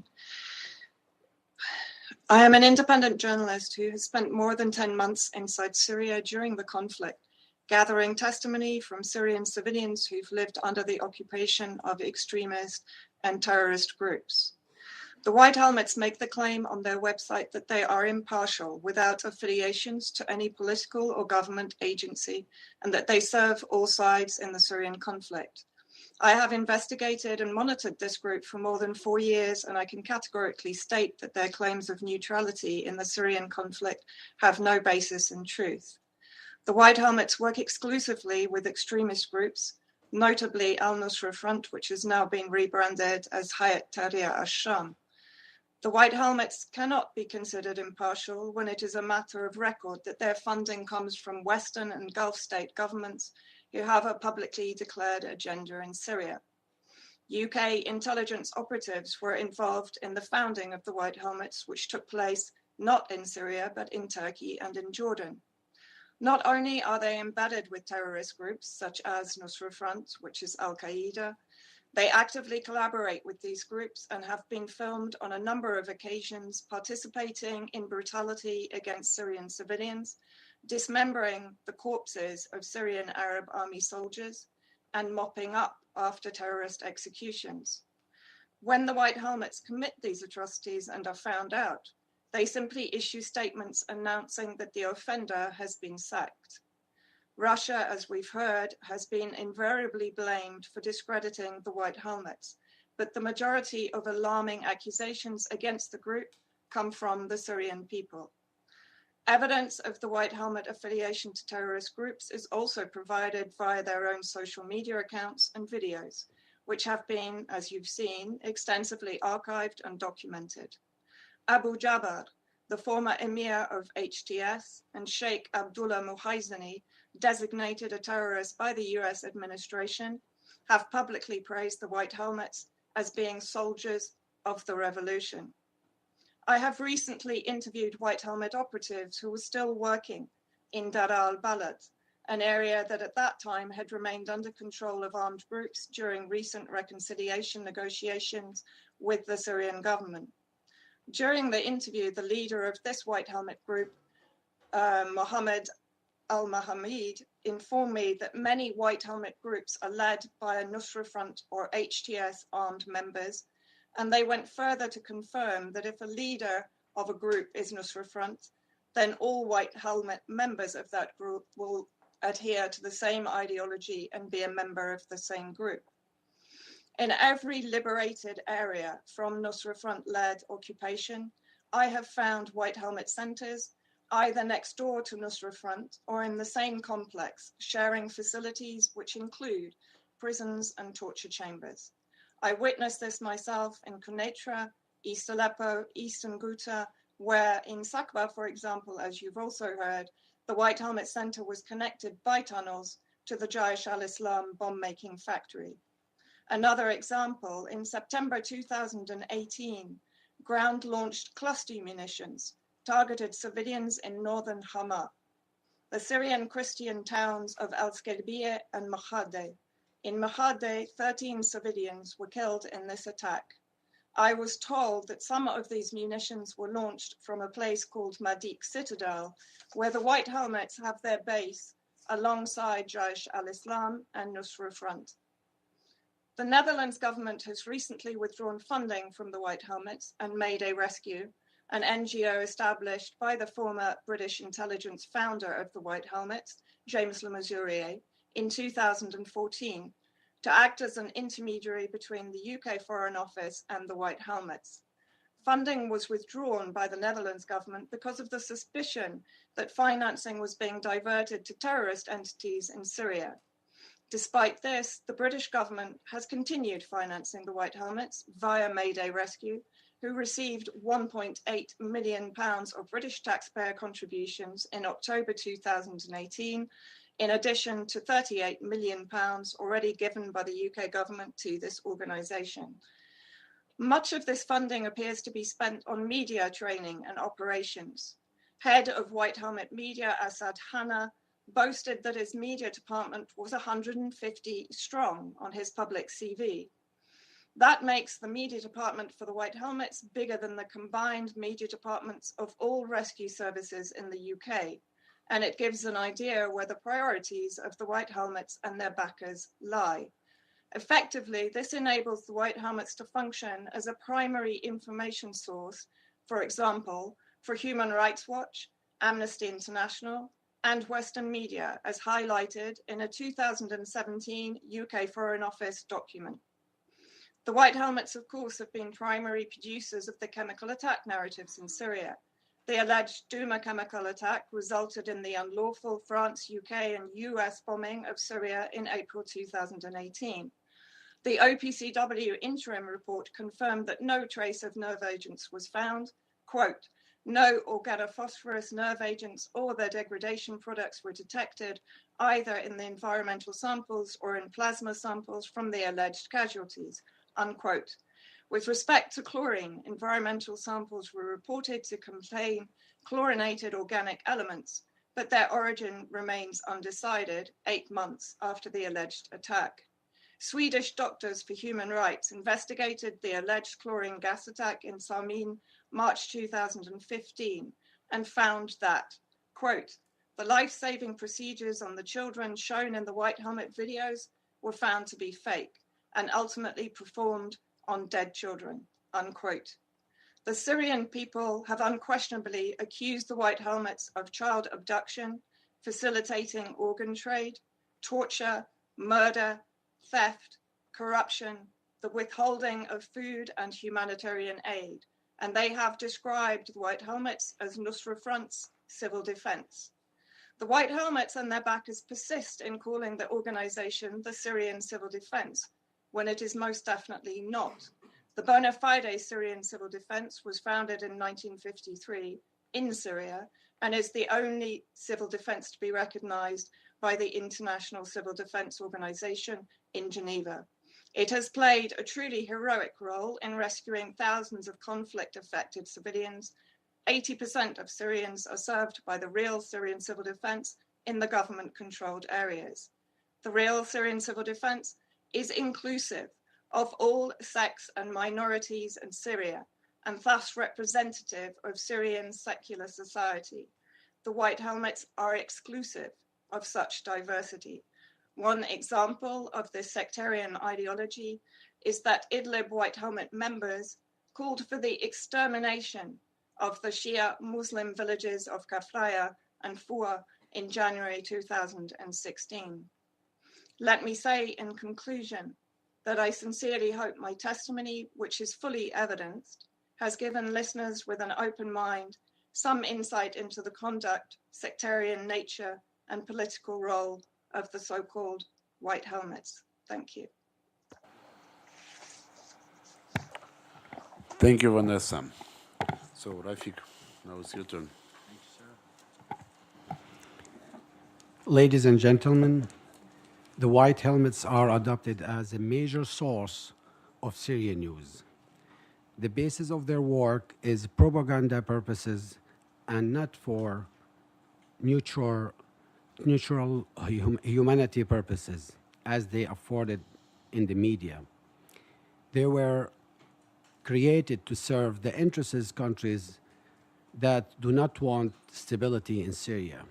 I am an independent journalist who has spent more than 10 months inside Syria during the conflict, gathering testimony from Syrian civilians who've lived under the occupation of extremist and terrorist groups. The White Helmets make the claim on their website that they are impartial, without affiliations to any political or government agency, and that they serve all sides in the Syrian conflict. I have investigated and monitored this group for more than 4 years, and I can categorically state that their claims of neutrality in the Syrian conflict have no basis in truth. The White Helmets work exclusively with extremist groups, notably Al-Nusra Front, which has now been rebranded as Hayat Tahrir al-Sham. The White Helmets cannot be considered impartial when it is a matter of record that their funding comes from Western and Gulf state governments who have a publicly declared agenda in Syria. UK intelligence operatives were involved in the founding of the White Helmets, which took place not in Syria, but in Turkey and in Jordan. Not only are they embedded with terrorist groups such as Nusra Front, which is Al-Qaeda, they actively collaborate with these groups and have been filmed on a number of occasions participating in brutality against Syrian civilians, dismembering the corpses of Syrian Arab army soldiers, and mopping up after terrorist executions. When the White Helmets commit these atrocities and are found out, they simply issue statements announcing that the offender has been sacked. Russia, as we've heard, has been invariably blamed for discrediting the White Helmets, but the majority of alarming accusations against the group come from the Syrian people. Evidence of the White Helmet affiliation to terrorist groups is also provided via their own social media accounts and videos, which have been, as you've seen, extensively archived and documented. Abu Jaber, the former emir of HTS, and Sheikh Abdullah Muhaizani, designated a terrorist by the US administration, have publicly praised the White Helmets as being soldiers of the revolution. I have recently interviewed White Helmet operatives who were still working in Deraa al-Balad, an area that at that time had remained under control of armed groups during recent reconciliation negotiations with the Syrian government. During the interview, the leader of this White Helmet group, Mohammed al-Mahamid, informed me that many White Helmet groups are led by a Nusra Front or HTS armed members, and they went further to confirm that if a leader of a group is Nusra Front, then all White Helmet members of that group will adhere to the same ideology and be a member of the same group. In every liberated area from Nusra Front-led occupation, I have found White Helmet centers, either next door to Nusra Front or in the same complex, sharing facilities which include prisons and torture chambers. I witnessed this myself in Quneitra, East Aleppo, Eastern Ghouta, where in Sakba, for example, as you've also heard, the White Helmet Center was connected by tunnels to the Jaish al-Islam bomb-making factory. Another example, in September 2018, ground-launched cluster munitions targeted civilians in northern Hama, the Syrian Christian towns of Al-Skelbiye and Mahade. In Mahade, 13 civilians were killed in this attack. I was told that some of these munitions were launched from a place called Madik Citadel, where the White Helmets have their base alongside Jaish al-Islam and Nusra Front. The Netherlands government has recently withdrawn funding from the White Helmets and made a rescue, an NGO established by the former British intelligence founder of the White Helmets, James Le Mesurier, in 2014, to act as an intermediary between the UK Foreign Office and the White Helmets. Funding was withdrawn by the Netherlands government because of the suspicion that financing was being diverted to terrorist entities in Syria. Despite this, the British government has continued financing the White Helmets via Mayday Rescue, who received £1.8 million of British taxpayer contributions in October 2018, in addition to £38 million already given by the UK government to this organisation. Much of this funding appears to be spent on media training and operations. Head of White Helmet Media, Asad Hanna, boasted that his media department was 150 strong on his public CV. That makes the media department for the White Helmets bigger than the combined media departments of all rescue services in the UK, and it gives an idea where the priorities of the White Helmets and their backers lie. Effectively, this enables the White Helmets to function as a primary information source, for example, for Human Rights Watch, Amnesty International, and Western media, as highlighted in a 2017 UK Foreign Office document. The White Helmets, of course, have been primary producers of the chemical attack narratives in Syria. The alleged Douma chemical attack resulted in the unlawful France, UK, and US bombing of Syria in April 2018. The OPCW interim report confirmed that no trace of nerve agents was found. Quote, no organophosphorus nerve agents or their degradation products were detected either in the environmental samples or in plasma samples from the alleged casualties. unquote. With respect to chlorine, environmental samples were reported to contain chlorinated organic elements, but their origin remains undecided 8 months after the alleged attack. Swedish Doctors for Human Rights investigated the alleged chlorine gas attack in Samin, March 2015, and found that, quote, the life-saving procedures on the children shown in the White Helmet videos were found to be fake and ultimately performed on dead children, unquote. The Syrian people have unquestionably accused the White Helmets of child abduction, facilitating organ trade, torture, murder, theft, corruption, the withholding of food and humanitarian aid, and they have described the White Helmets as Nusra Front's civil defense. The White Helmets and their backers persist in calling the organization the Syrian Civil Defense, when it is most definitely not. The bona fide Syrian Civil Defense was founded in 1953 in Syria and is the only civil defense to be recognized by the International Civil Defense Organization in Geneva. It has played a truly heroic role in rescuing thousands of conflict-affected civilians. 80% of Syrians are served by the real Syrian Civil Defense in the government-controlled areas. The real Syrian Civil Defense is inclusive of all sects and minorities in Syria, and thus representative of Syrian secular society. The White Helmets are exclusive of such diversity. One example of this sectarian ideology is that Idlib White Helmet members called for the extermination of the Shia Muslim villages of Kafraya and Fua in January 2016. Let me say in conclusion that I sincerely hope my testimony, which is fully evidenced, has given listeners with an open mind some insight into the conduct, sectarian nature, and political role of the so-called White Helmets. Thank you. Thank you, Vanessa. So, Rafik, now it's your turn. Ladies and gentlemen, the White Helmets are adopted as a major source of Syrian news. The basis of their work is propaganda purposes and not for neutral humanity purposes, as they afforded in the media. They were created to serve the interests of countries that do not want stability in Syria.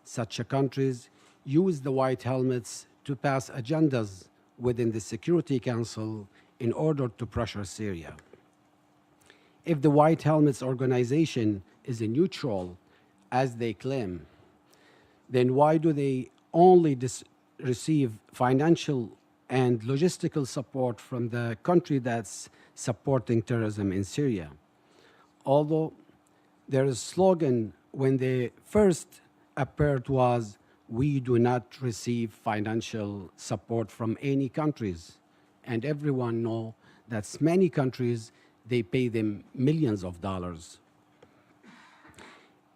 Such countries use the White Helmets to pass agendas within the Security Council in order to pressure Syria. If the White Helmets organization is neutral, as they claim, then why do they only receive financial and logistical support from the country that's supporting terrorism in Syria? Although their slogan when they first appeared was, "We do not receive financial support from any countries." And everyone knows that many countries, they pay them millions of dollars.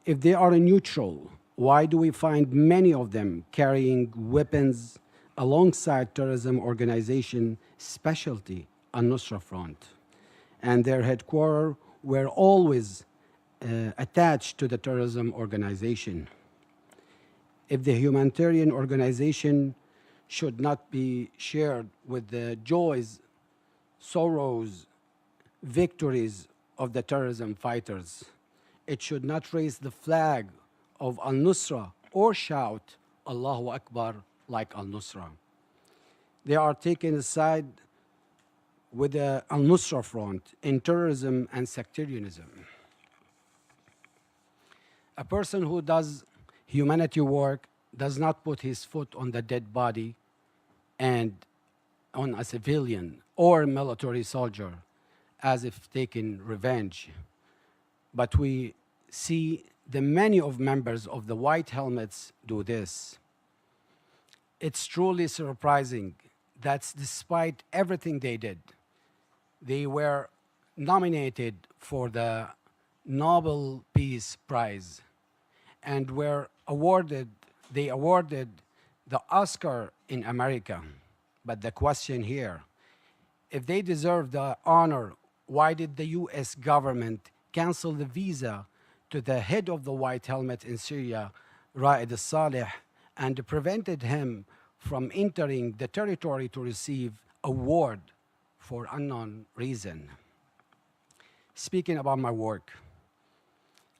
If they are neutral, why do we find many of them carrying weapons alongside terrorism organization specialty al-Nusra Front? And their headquarters were always attached to the terrorism organization. If the humanitarian organization should not be shared with the joys, sorrows, victories of the terrorism fighters, it should not raise the flag of al-Nusra or shout Allahu Akbar like al-Nusra. They are taken aside with the al-Nusra Front in terrorism and sectarianism. A person who does humanity work does not put his foot on the dead body and on a civilian or a military soldier as if taking revenge. But we see the many of members of the White Helmets do this. It's truly surprising that despite everything they did, they were nominated for the Nobel Peace Prize and they awarded the Oscar in America. But the question here, If they deserve the honor, why did the US government cancel the visa to the head of the White Helmet in Syria, Raed al-Saleh, and prevented him from entering the territory to receive award for unknown reason? Speaking about my work,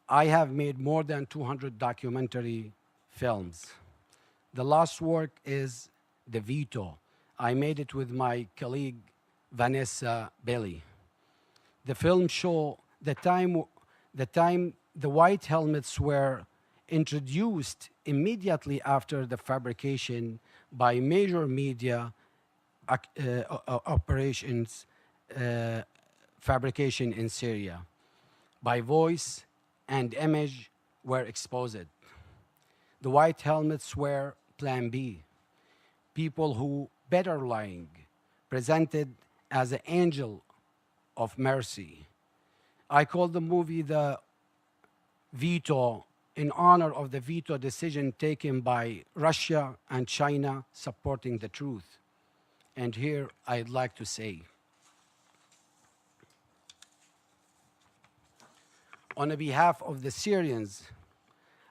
I have made more than 200 documentary films. The last work is The Veto. I made it with my colleague, Vanessa Beeley. The film shows the time the White Helmets were introduced immediately after the fabrication by major media operations fabrication in Syria. By voice and image were exposed. The White Helmets were Plan B, people who better lying, presented as an angel of mercy. I call the movie The Veto in honor of the veto decision taken by Russia and China supporting the truth. And here I'd like to say, on behalf of the Syrians,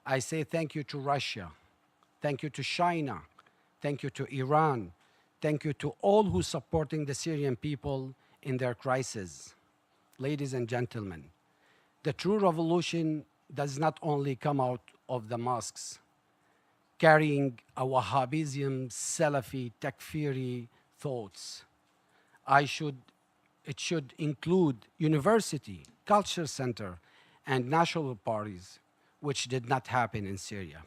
I say thank you to Russia, thank you to China, thank you to Iran, thank you to all who supporting the Syrian people in their crisis. Ladies and gentlemen, the true revolution does not only come out of the mosques, carrying a Wahhabism, Salafi, Takfiri thoughts. It should include university, culture center, and national parties, which did not happen in Syria.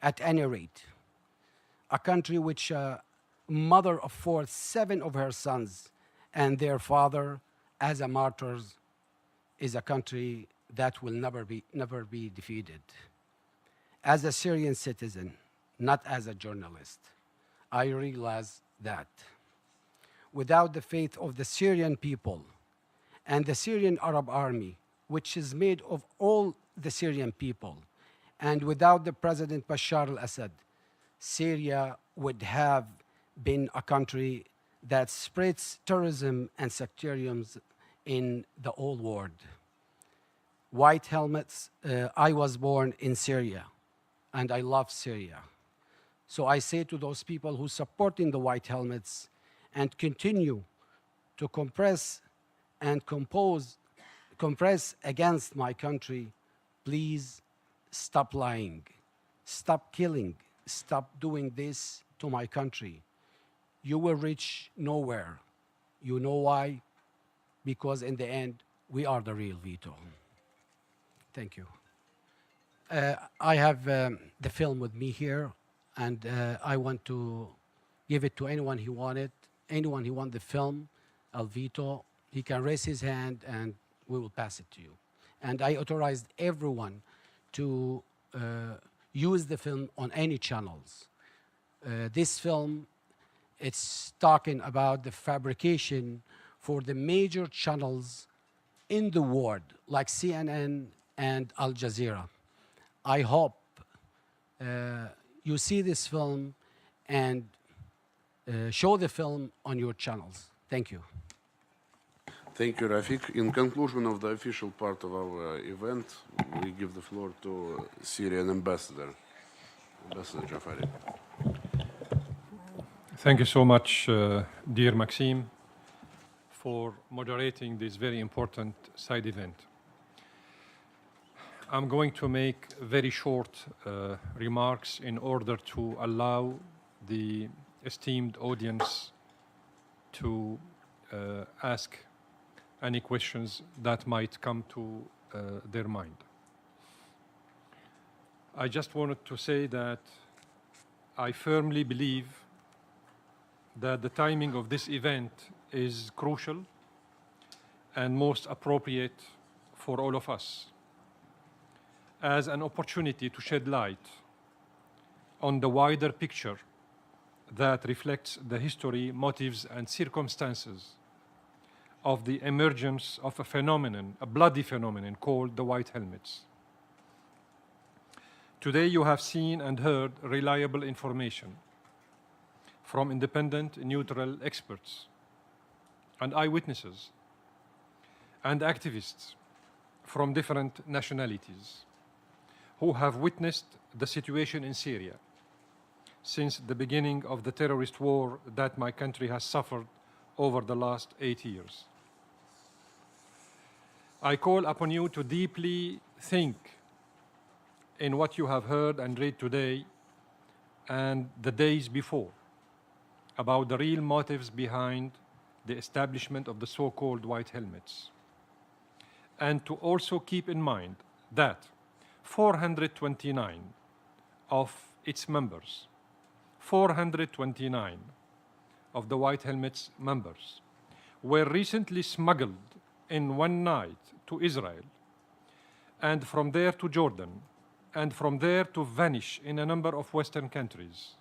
At any rate, a country which mother of 7 of her sons and their father as a martyrs is a country that will never be defeated. As a Syrian citizen, not as a journalist, I realize that without the faith of the Syrian people and the Syrian Arab Army, which is made of all the Syrian people, and without the President Bashar al-Assad, Syria would have been a country that spreads terrorism and sectarianism in the old world. White Helmets, I was born in Syria, and I love Syria. So I say to those people who supporting the White Helmets and continue to compress against my country, please stop lying, stop killing, stop doing this to my country. You will reach nowhere. You know why? Because in the end, we are the real veto. Thank you. I have the film with me here, and I want to give it to anyone who want it. Anyone who want the film, I'll veto. He can raise his hand, and we will pass it to you. And I authorized everyone to use the film on any channels. This film, it's talking about the fabrication for the major channels in the world, like CNN and Al Jazeera. I hope you see this film and show the film on your channels. Thank you. Thank you, Rafik. In conclusion of the official part of our event, we give the floor to Syrian Ambassador, Ambassador Jafari. Thank you so much, dear Maxime, for moderating this very important side event. I'm going to make very short remarks in order to allow the esteemed audience to ask any questions that might come to their mind. I just wanted to say that I firmly believe that the timing of this event is crucial and most appropriate for all of us as an opportunity to shed light on the wider picture that reflects the history, motives, and circumstances of the emergence of a phenomenon, a bloody phenomenon called the White Helmets. Today you have seen and heard reliable information from independent, neutral experts and eyewitnesses and activists from different nationalities who have witnessed the situation in Syria since the beginning of the terrorist war that my country has suffered over the last 8 years. I call upon you to deeply think in what you have heard and read today and the days before about the real motives behind the establishment of the so-called White Helmets. And to also keep in mind that 429 of its members, 429 of the White Helmets members were recently smuggled in one night to Israel, and from there to Jordan, and from there to vanish in a number of Western countries,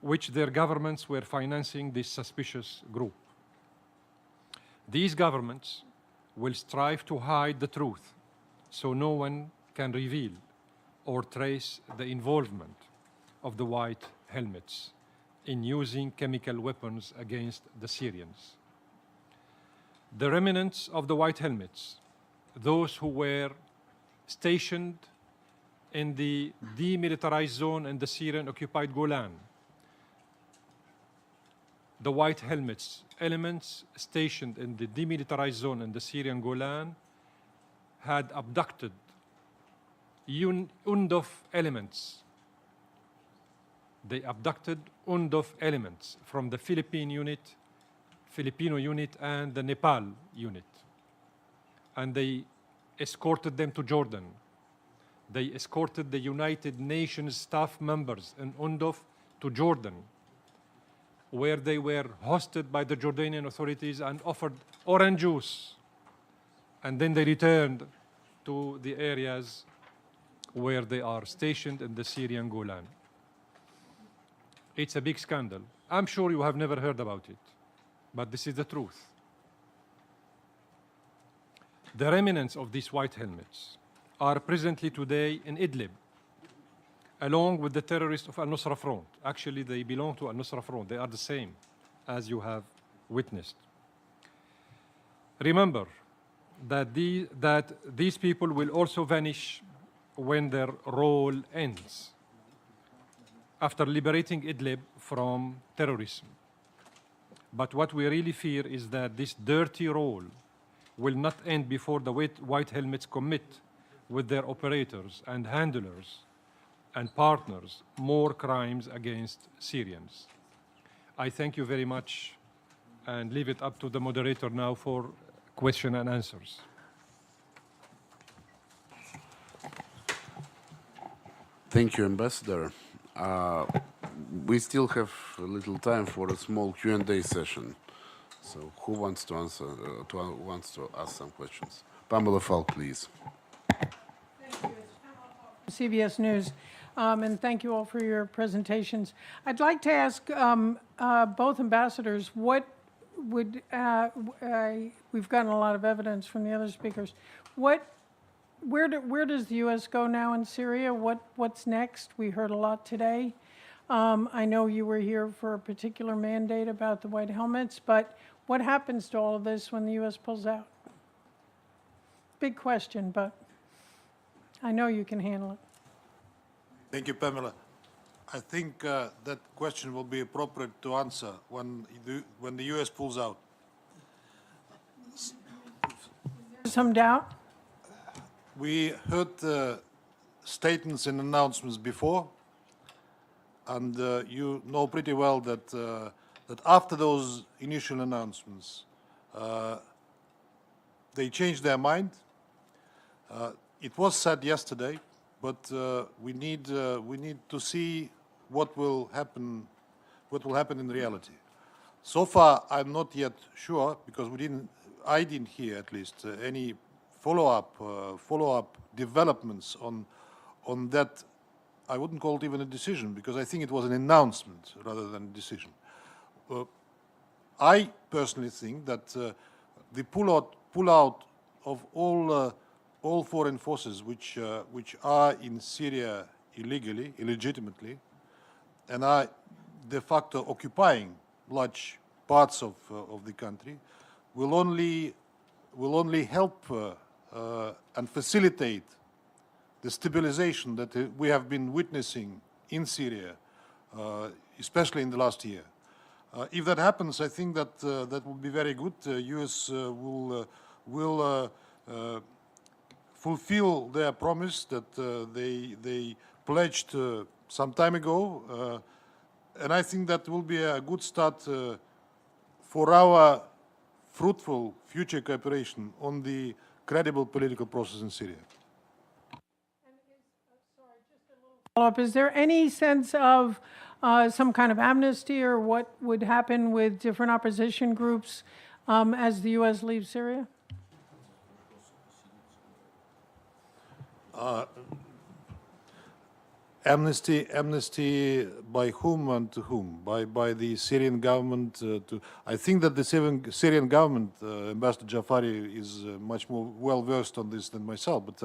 which their governments were financing this suspicious group. These governments will strive to hide the truth so no one can reveal or trace the involvement of the White Helmets in using chemical weapons against the Syrians. The remnants of the White Helmets, those who were stationed in the demilitarized zone in the Syrian-occupied Golan, the White Helmets elements stationed in the demilitarized zone in the Syrian Golan had abducted UNDOF elements. They abducted UNDOF elements from the Filipino unit and the Nepal unit. And they escorted them to Jordan. They escorted the United Nations staff members in UNDOF to Jordan, where they were hosted by the Jordanian authorities and offered orange juice. And then they returned to the areas where they are stationed in the Syrian Golan. It's a big scandal. I'm sure you have never heard about it, but this is the truth. The remnants of these White Helmets are presently today in Idlib, along with the terrorists of Al-Nusra Front. Actually, they belong to Al-Nusra Front. They are the same, as you have witnessed. Remember that these people will also vanish when their role ends, after liberating Idlib from terrorism. But what we really fear is that this dirty role will not end before the White Helmets commit with their operators and handlers and partners more crimes against Syrians. I thank you very much and leave it up to the moderator now for question and answers. Thank you, Ambassador. We still have a little time for a small Q&A session. So who wants to answer? Wants to ask some questions? Pamela Falk, please. CBS News, and thank you all for your presentations. I'd like to ask both ambassadors, what would, we've gotten a lot of evidence from the other speakers, where does the U.S. go now in Syria? What's next? We heard a lot today. I know you were here for a particular mandate about the White Helmets, but what happens to all of this when the U.S. pulls out? Big question, but I know you can handle it. Thank you, Pamela. I think that question will be appropriate to answer when the U.S. pulls out. Some doubt? We heard statements and announcements before, and you know pretty well that that after those initial announcements, they changed their mind. It was said yesterday, but we need to see what will happen in reality. So far, I'm not yet sure, because I didn't hear at least any follow-up developments on that. I wouldn't call it even a decision, because I think it was an announcement rather than a decision. I personally think that the pull out of all foreign forces which are in Syria illegally, illegitimately, and are de facto occupying large parts of the country will only help and facilitate the stabilization that we have been witnessing in Syria, especially in the last year. If that happens, I think that that will be very good. US will fulfill their promise that they pledged some time ago, and I think that will be a good start for our fruitful future cooperation on the credible political process in Syria. Follow-up, is there any sense of some kind of amnesty or what would happen with different opposition groups as the U.S. leaves Syria? Amnesty by whom and to whom? By the Syrian government? I think that the Syrian government, Ambassador Jafari, is much more well-versed on this than myself, but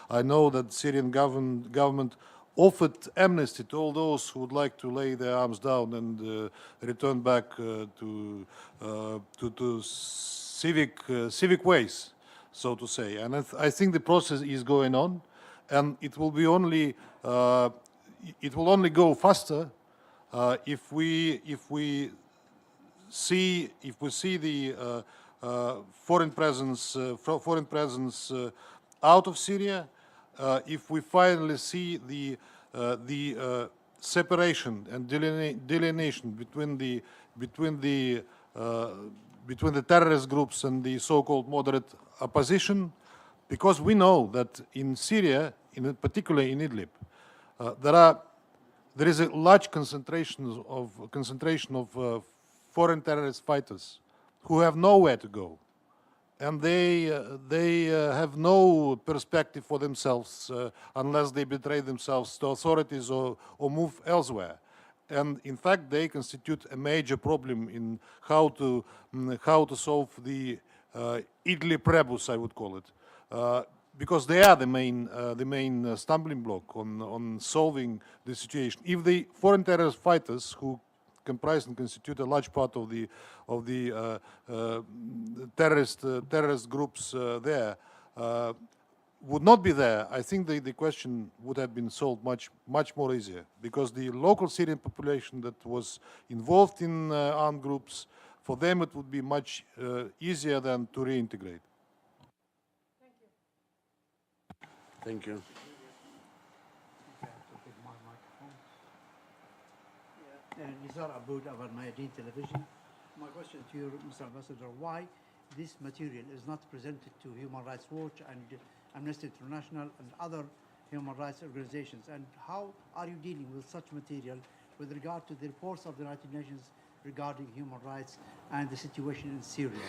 I know that Syrian government offered amnesty to all those who would like to lay their arms down and return back to civic ways, so to say. And I think the process is going on, and it will be only it will only go faster if we see the foreign presence out of Syria. If we finally see the separation and delineation between the terrorist groups and the so-called moderate opposition, because we know that in Syria, particularly in Idlib, there is a large concentration of foreign terrorist fighters who have nowhere to go. And they have no perspective for themselves unless they betray themselves to authorities or move elsewhere. And in fact, they constitute a major problem in how to solve the Idlib rebus, I would call it, because they are the main stumbling block on solving the situation. If the foreign terrorist fighters who comprise and constitute a large part of the terrorist groups there would not be there, I think the question would have been solved much more easier, because the local Syrian population that was involved in armed groups, for them it would be much easier than to reintegrate. Thank you. Nizar Aboud of Al Mayadeen Television. My question to you, Mr. Ambassador, why this material is not presented to Human Rights Watch and Amnesty International and other human rights organizations, and how are you dealing with such material with regard to the reports of the United Nations regarding human rights and the situation in Syria?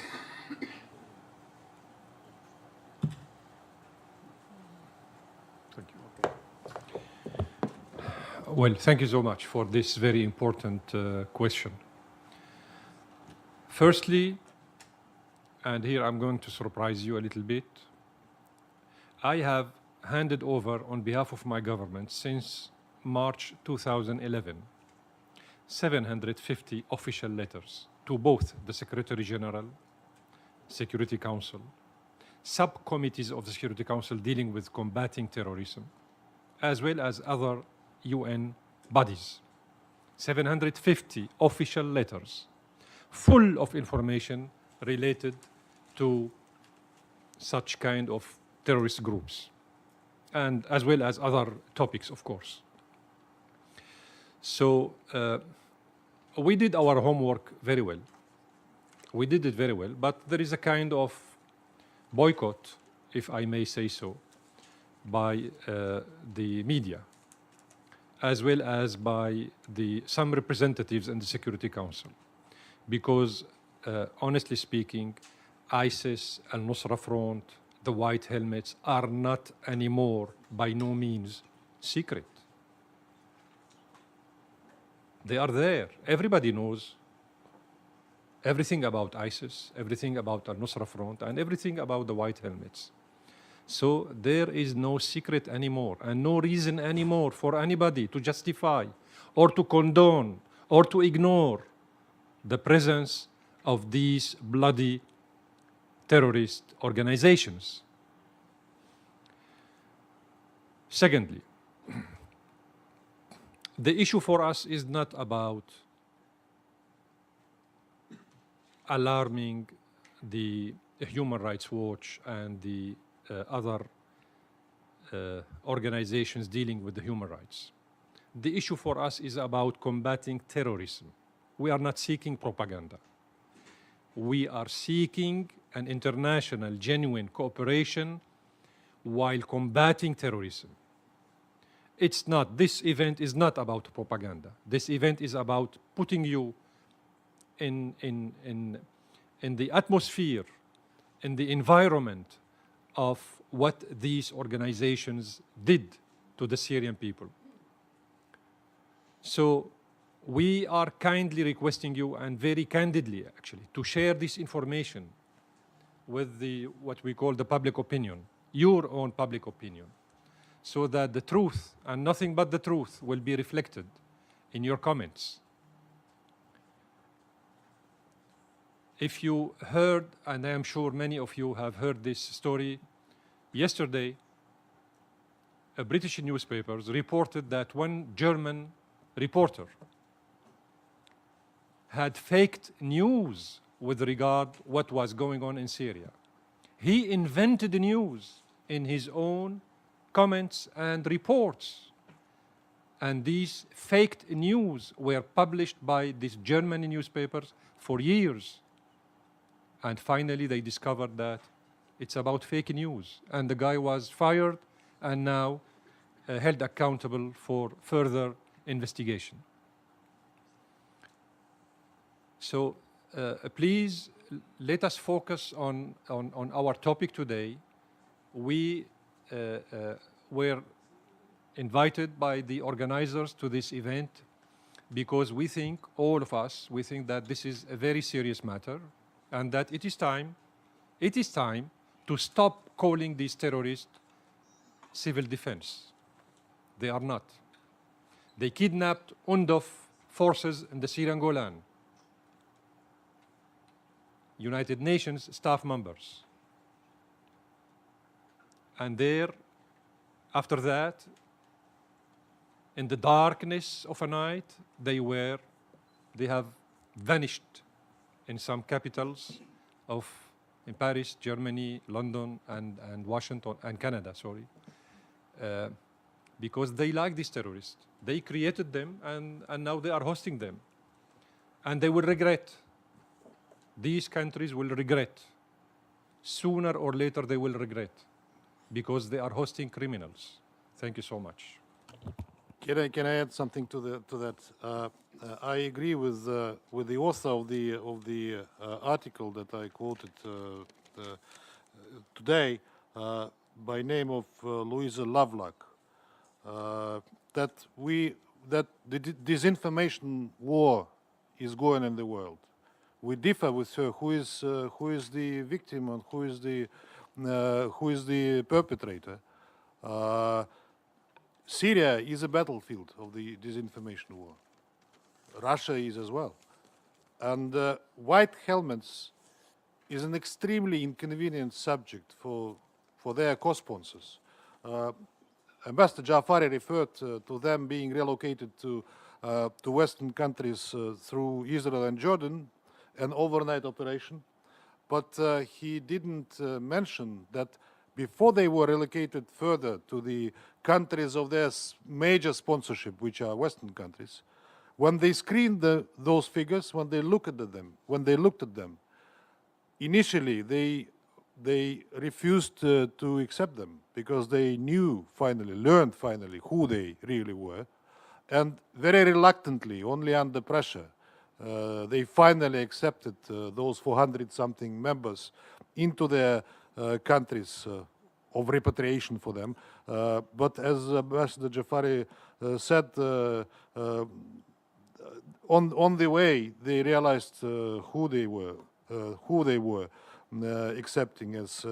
Thank you. Well, thank you so much for this very important question. Firstly, and here I'm going to surprise you a little bit, I have handed over on behalf of my government since March 2011 750 official letters to both the Secretary General, Security Council, subcommittees of the Security Council dealing with combating terrorism, as well as other UN bodies. 750 official letters full of information related to such kind of terrorist groups, and as well as other topics, of course. So we did our homework very well. We did it very well, but there is a kind of boycott, if I may say so, by the media, as well as by some representatives in the Security Council, because honestly speaking, ISIS, Al-Nusra Front, the White Helmets are not anymore, by no means, secret. They are there. Everybody knows everything about ISIS, everything about Al-Nusra Front, and everything about the White Helmets. So there is no secret anymore, and no reason anymore for anybody to justify or to condone or to ignore the presence of these bloody terrorist organizations. Secondly, the issue for us is not about alarming the Human Rights Watch and the other organizations dealing with the human rights. The issue for us is about combating terrorism. We are not seeking propaganda. We are seeking an international, genuine cooperation while combating terrorism. It's not, this event is not about propaganda. This event is about putting you in the atmosphere, in the environment of what these organizations did to the Syrian people. So we are kindly requesting you, and very candidly actually, to share this information with what we call the public opinion, your own public opinion, so that the truth and nothing but the truth will be reflected in your comments. If you heard, and I am sure many of you have heard this story, yesterday, a British newspapers reported that one German reporter had faked news with regard what was going on in Syria. He invented news in his own comments and reports. And these faked news were published by these German newspapers for years. And finally, they discovered that it's about fake news. And the guy was fired and now held accountable for further investigation. So please let us focus on our topic today. We were invited by the organizers to this event because we think, all of us, we think that this is a very serious matter and that it is time to stop calling these terrorists civil defense. They are not. They kidnapped UNDOF forces in the Syrian Golan, United Nations staff members. And there, after that, in the darkness of a night, they have vanished in some capitals in Paris, Germany, London, and Washington, and Canada, sorry. Because they like these terrorists. They created them, and now they are hosting them. And they will regret. These countries will regret. Sooner or later, they will regret, because they are hosting criminals. Thank you so much. Can I add something to that? I agree with the author of the article that I quoted today, by name of Louisa Lovelock, that the disinformation war is going in the world. We differ with her who is the victim and who is the perpetrator. Syria is a battlefield of the disinformation war. Russia is as well. And white helmets is an extremely inconvenient subject for their co-sponsors. Ambassador Jafari referred to them being relocated to Western countries through Israel and Jordan, an overnight operation. But he didn't mention that before they were relocated further to the countries of their major sponsorship, which are Western countries, when they screened those figures, when they looked at them, initially they refused to accept them because they learned finally who they really were, and very reluctantly, only under pressure, they finally accepted those 400-something members into their countries of repatriation for them. But as Ambassador Jafari said, on the way they realized who they were accepting as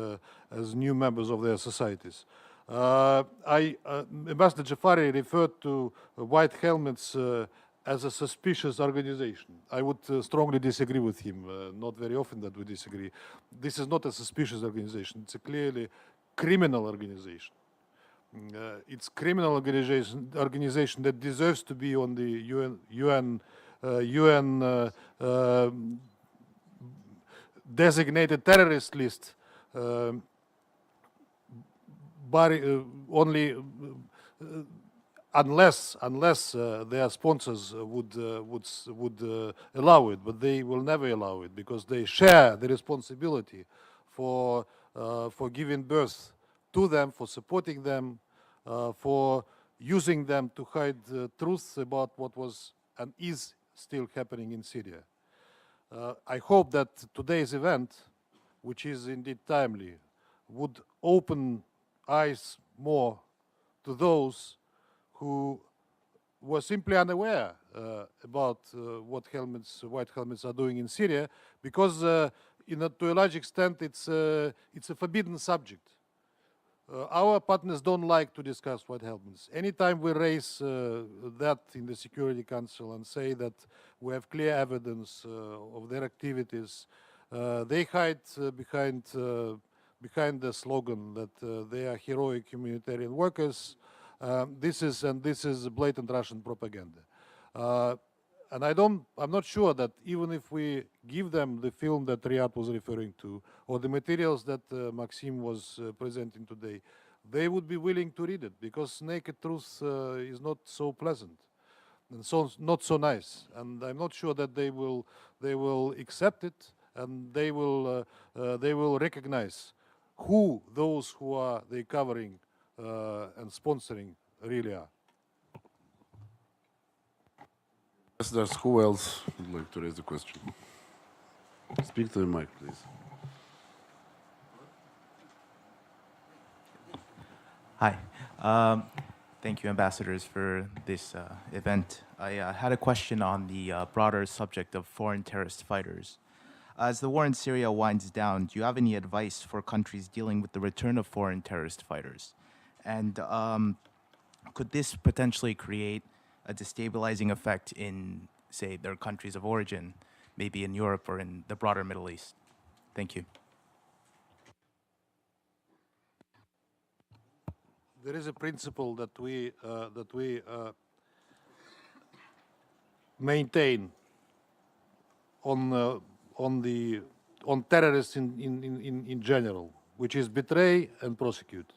new members of their societies. Ambassador Jafari referred to white helmets as a suspicious organization. I would strongly disagree with him. Not very often that we disagree. This is not a suspicious organization. It's a clearly criminal organization. It's criminal organization that deserves to be on the UN designated terrorist list, but only unless their sponsors would allow it, but they will never allow it because they share the responsibility for giving birth to them, for supporting them, for using them to hide truths about what was and is still happening in Syria. I hope that today's event, which is indeed timely, would open eyes more to those who were simply unaware about what White Helmets are doing in Syria, because to a large extent it's a forbidden subject. Our partners don't like to discuss White Helmets. Anytime we raise that in the Security Council and say that we have clear evidence of their activities, they hide behind the slogan that they are heroic humanitarian workers. This is blatant Russian propaganda. And I'm not sure that even if we give them the film that Riyad was referring to, or the materials that Maxim was presenting today, they would be willing to read it, because naked truth is not so pleasant and so not so nice. And I'm not sure that they will accept it, and they will recognize who those who are they covering and sponsoring really are. Ambassadors, who else would like to raise a question? Speak to the mic, please. Hi. Thank you, ambassadors, for this event. I had a question on the broader subject of foreign terrorist fighters. As the war in Syria winds down, do you have any advice for countries dealing with the return of foreign terrorist fighters? And could this potentially create a destabilizing effect in, say, their countries of origin, maybe in Europe or in the broader Middle East? Thank you. There is a principle that we maintain on terrorists in general, which is betray and prosecute.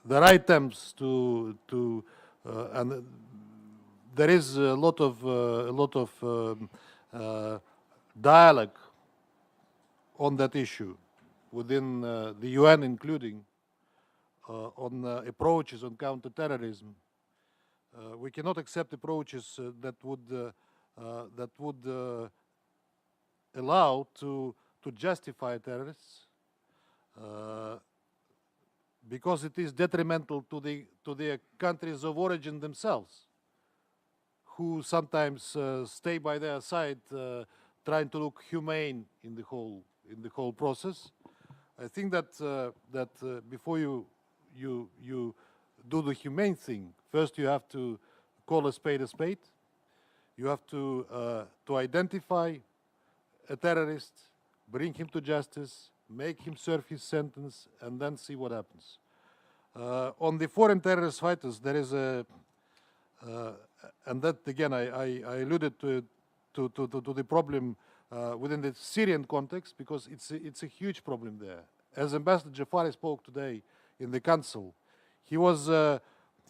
There are attempts to and there is a lot of dialogue on that issue within the UN, including on approaches on counter-terrorism. We cannot accept approaches that would allow to justify terrorists, because it is detrimental to the countries of origin themselves, who sometimes stay by their side, trying to look humane in the whole process. I think that before you do the humane thing, first you have to call a spade a spade. You have to identify a terrorist, bring him to justice, make him serve his sentence, and then see what happens. On the foreign terrorist fighters, there is a, and that again I alluded to the problem within the Syrian context, because it's a huge problem there. As Ambassador Jafari spoke today in the Council, he was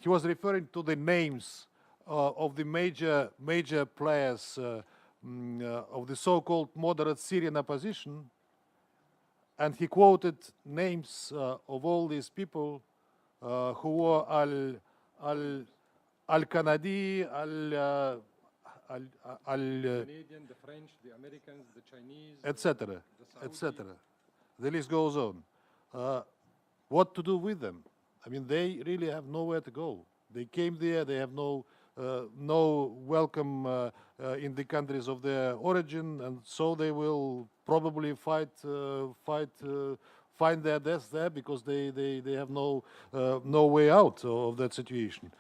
referring to the names of the major players of the so-called moderate Syrian opposition, and he quoted names of all these people who were Al-Kanadi, Canadian, the French, the Americans, the Chinese, etc., etc. The list goes on. What to do with them? I mean, they really have nowhere to go. They came there. They have no welcome in the countries of their origin, and so they will probably find their deaths there, because they have no way out of that situation.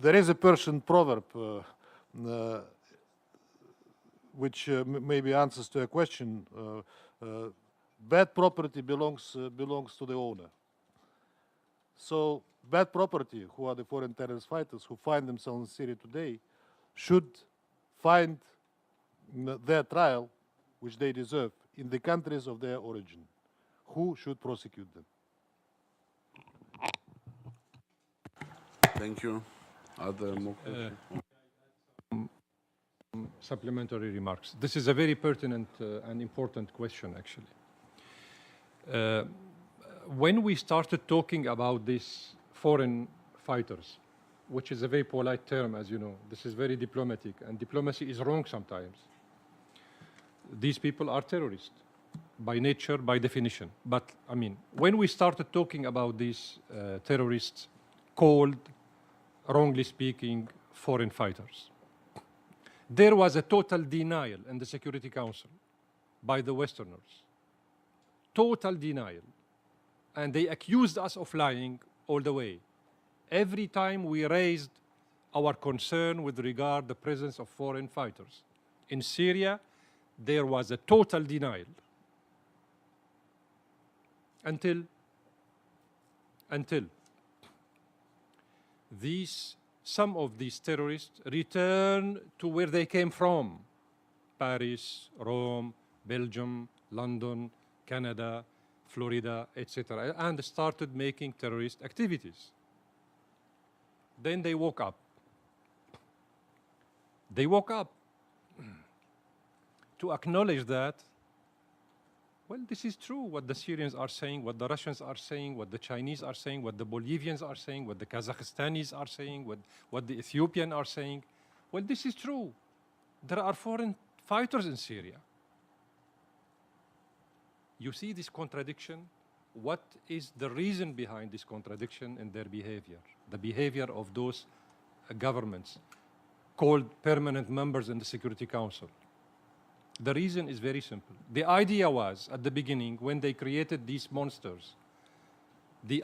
There is a Persian proverb which maybe answers to a question. Bad property belongs to the owner. So bad property, who are the foreign terrorist fighters who find themselves in Syria today, should find their trial, which they deserve, in the countries of their origin. Who should prosecute them? Thank you. Other more questions? Supplementary remarks. This is a very pertinent and important question, actually. When we started talking about these foreign fighters, which is a very polite term, as you know, this is very diplomatic, and diplomacy is wrong sometimes. These people are terrorists by nature, by definition. But, I mean, when we started talking about these terrorists called, wrongly speaking, foreign fighters, there was a total denial in the Security Council by the Westerners. Total denial. And they accused us of lying all the way. Every time we raised our concern with regard to the presence of foreign fighters in Syria, there was a total denial. Until some of these terrorists return to where they came from: Paris, Rome, Belgium, London, Canada, Florida, etc., and started making terrorist activities. Then they woke up. They woke up to acknowledge that, well, this is true, what the Syrians are saying, what the Russians are saying, what the Chinese are saying, what the Bolivians are saying, what the Kazakhstanis are saying, what the Ethiopians are saying. Well, this is true. There are foreign fighters in Syria. You see this contradiction? What is the reason behind this contradiction in their behavior? The behavior of those governments called permanent members in the Security Council. The reason is very simple. The idea was, at the beginning, when they created these monsters, the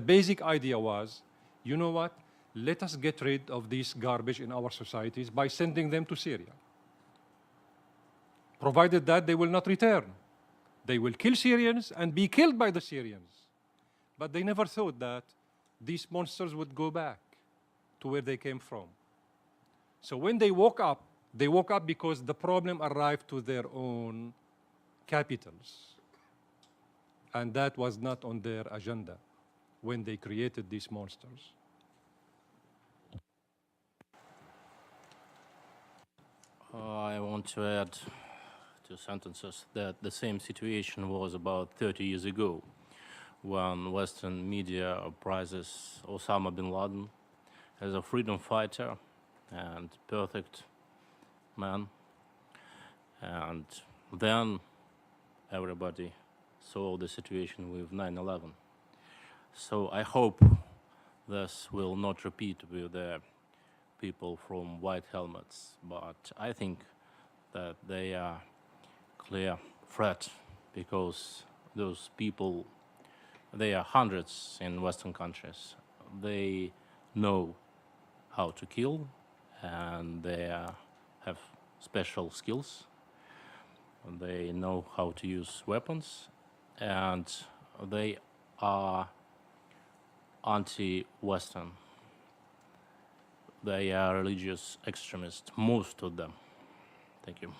basic idea was, you know what? Let us get rid of this garbage in our societies by sending them to Syria. Provided that they will not return. They will kill Syrians and be killed by the Syrians. But they never thought that these monsters would go back to where they came from. So when they woke up because the problem arrived to their own capitals. And that was not on their agenda when they created these monsters. I want to add 2 sentences that the same situation was about 30 years ago when Western media prizes Osama bin Laden as a freedom fighter and perfect man. And then everybody saw the situation with 9/11. So I hope this will not repeat with the people from White Helmets, but I think that they are clear threat because those people, they are hundreds in Western countries. They know how to kill and they have special skills. They know how to use weapons and they are anti-Western. They are religious extremists, most of them. Thank you.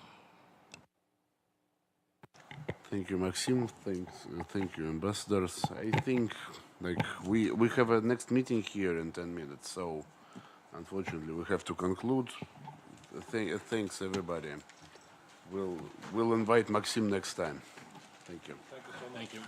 Thank you, Maxim. Thank you, ambassadors. I think we have a next meeting here in 10 minutes, so unfortunately we have to conclude. Thanks everybody. We'll invite Maxim next time. Thank you. Thank you so much. Thank you.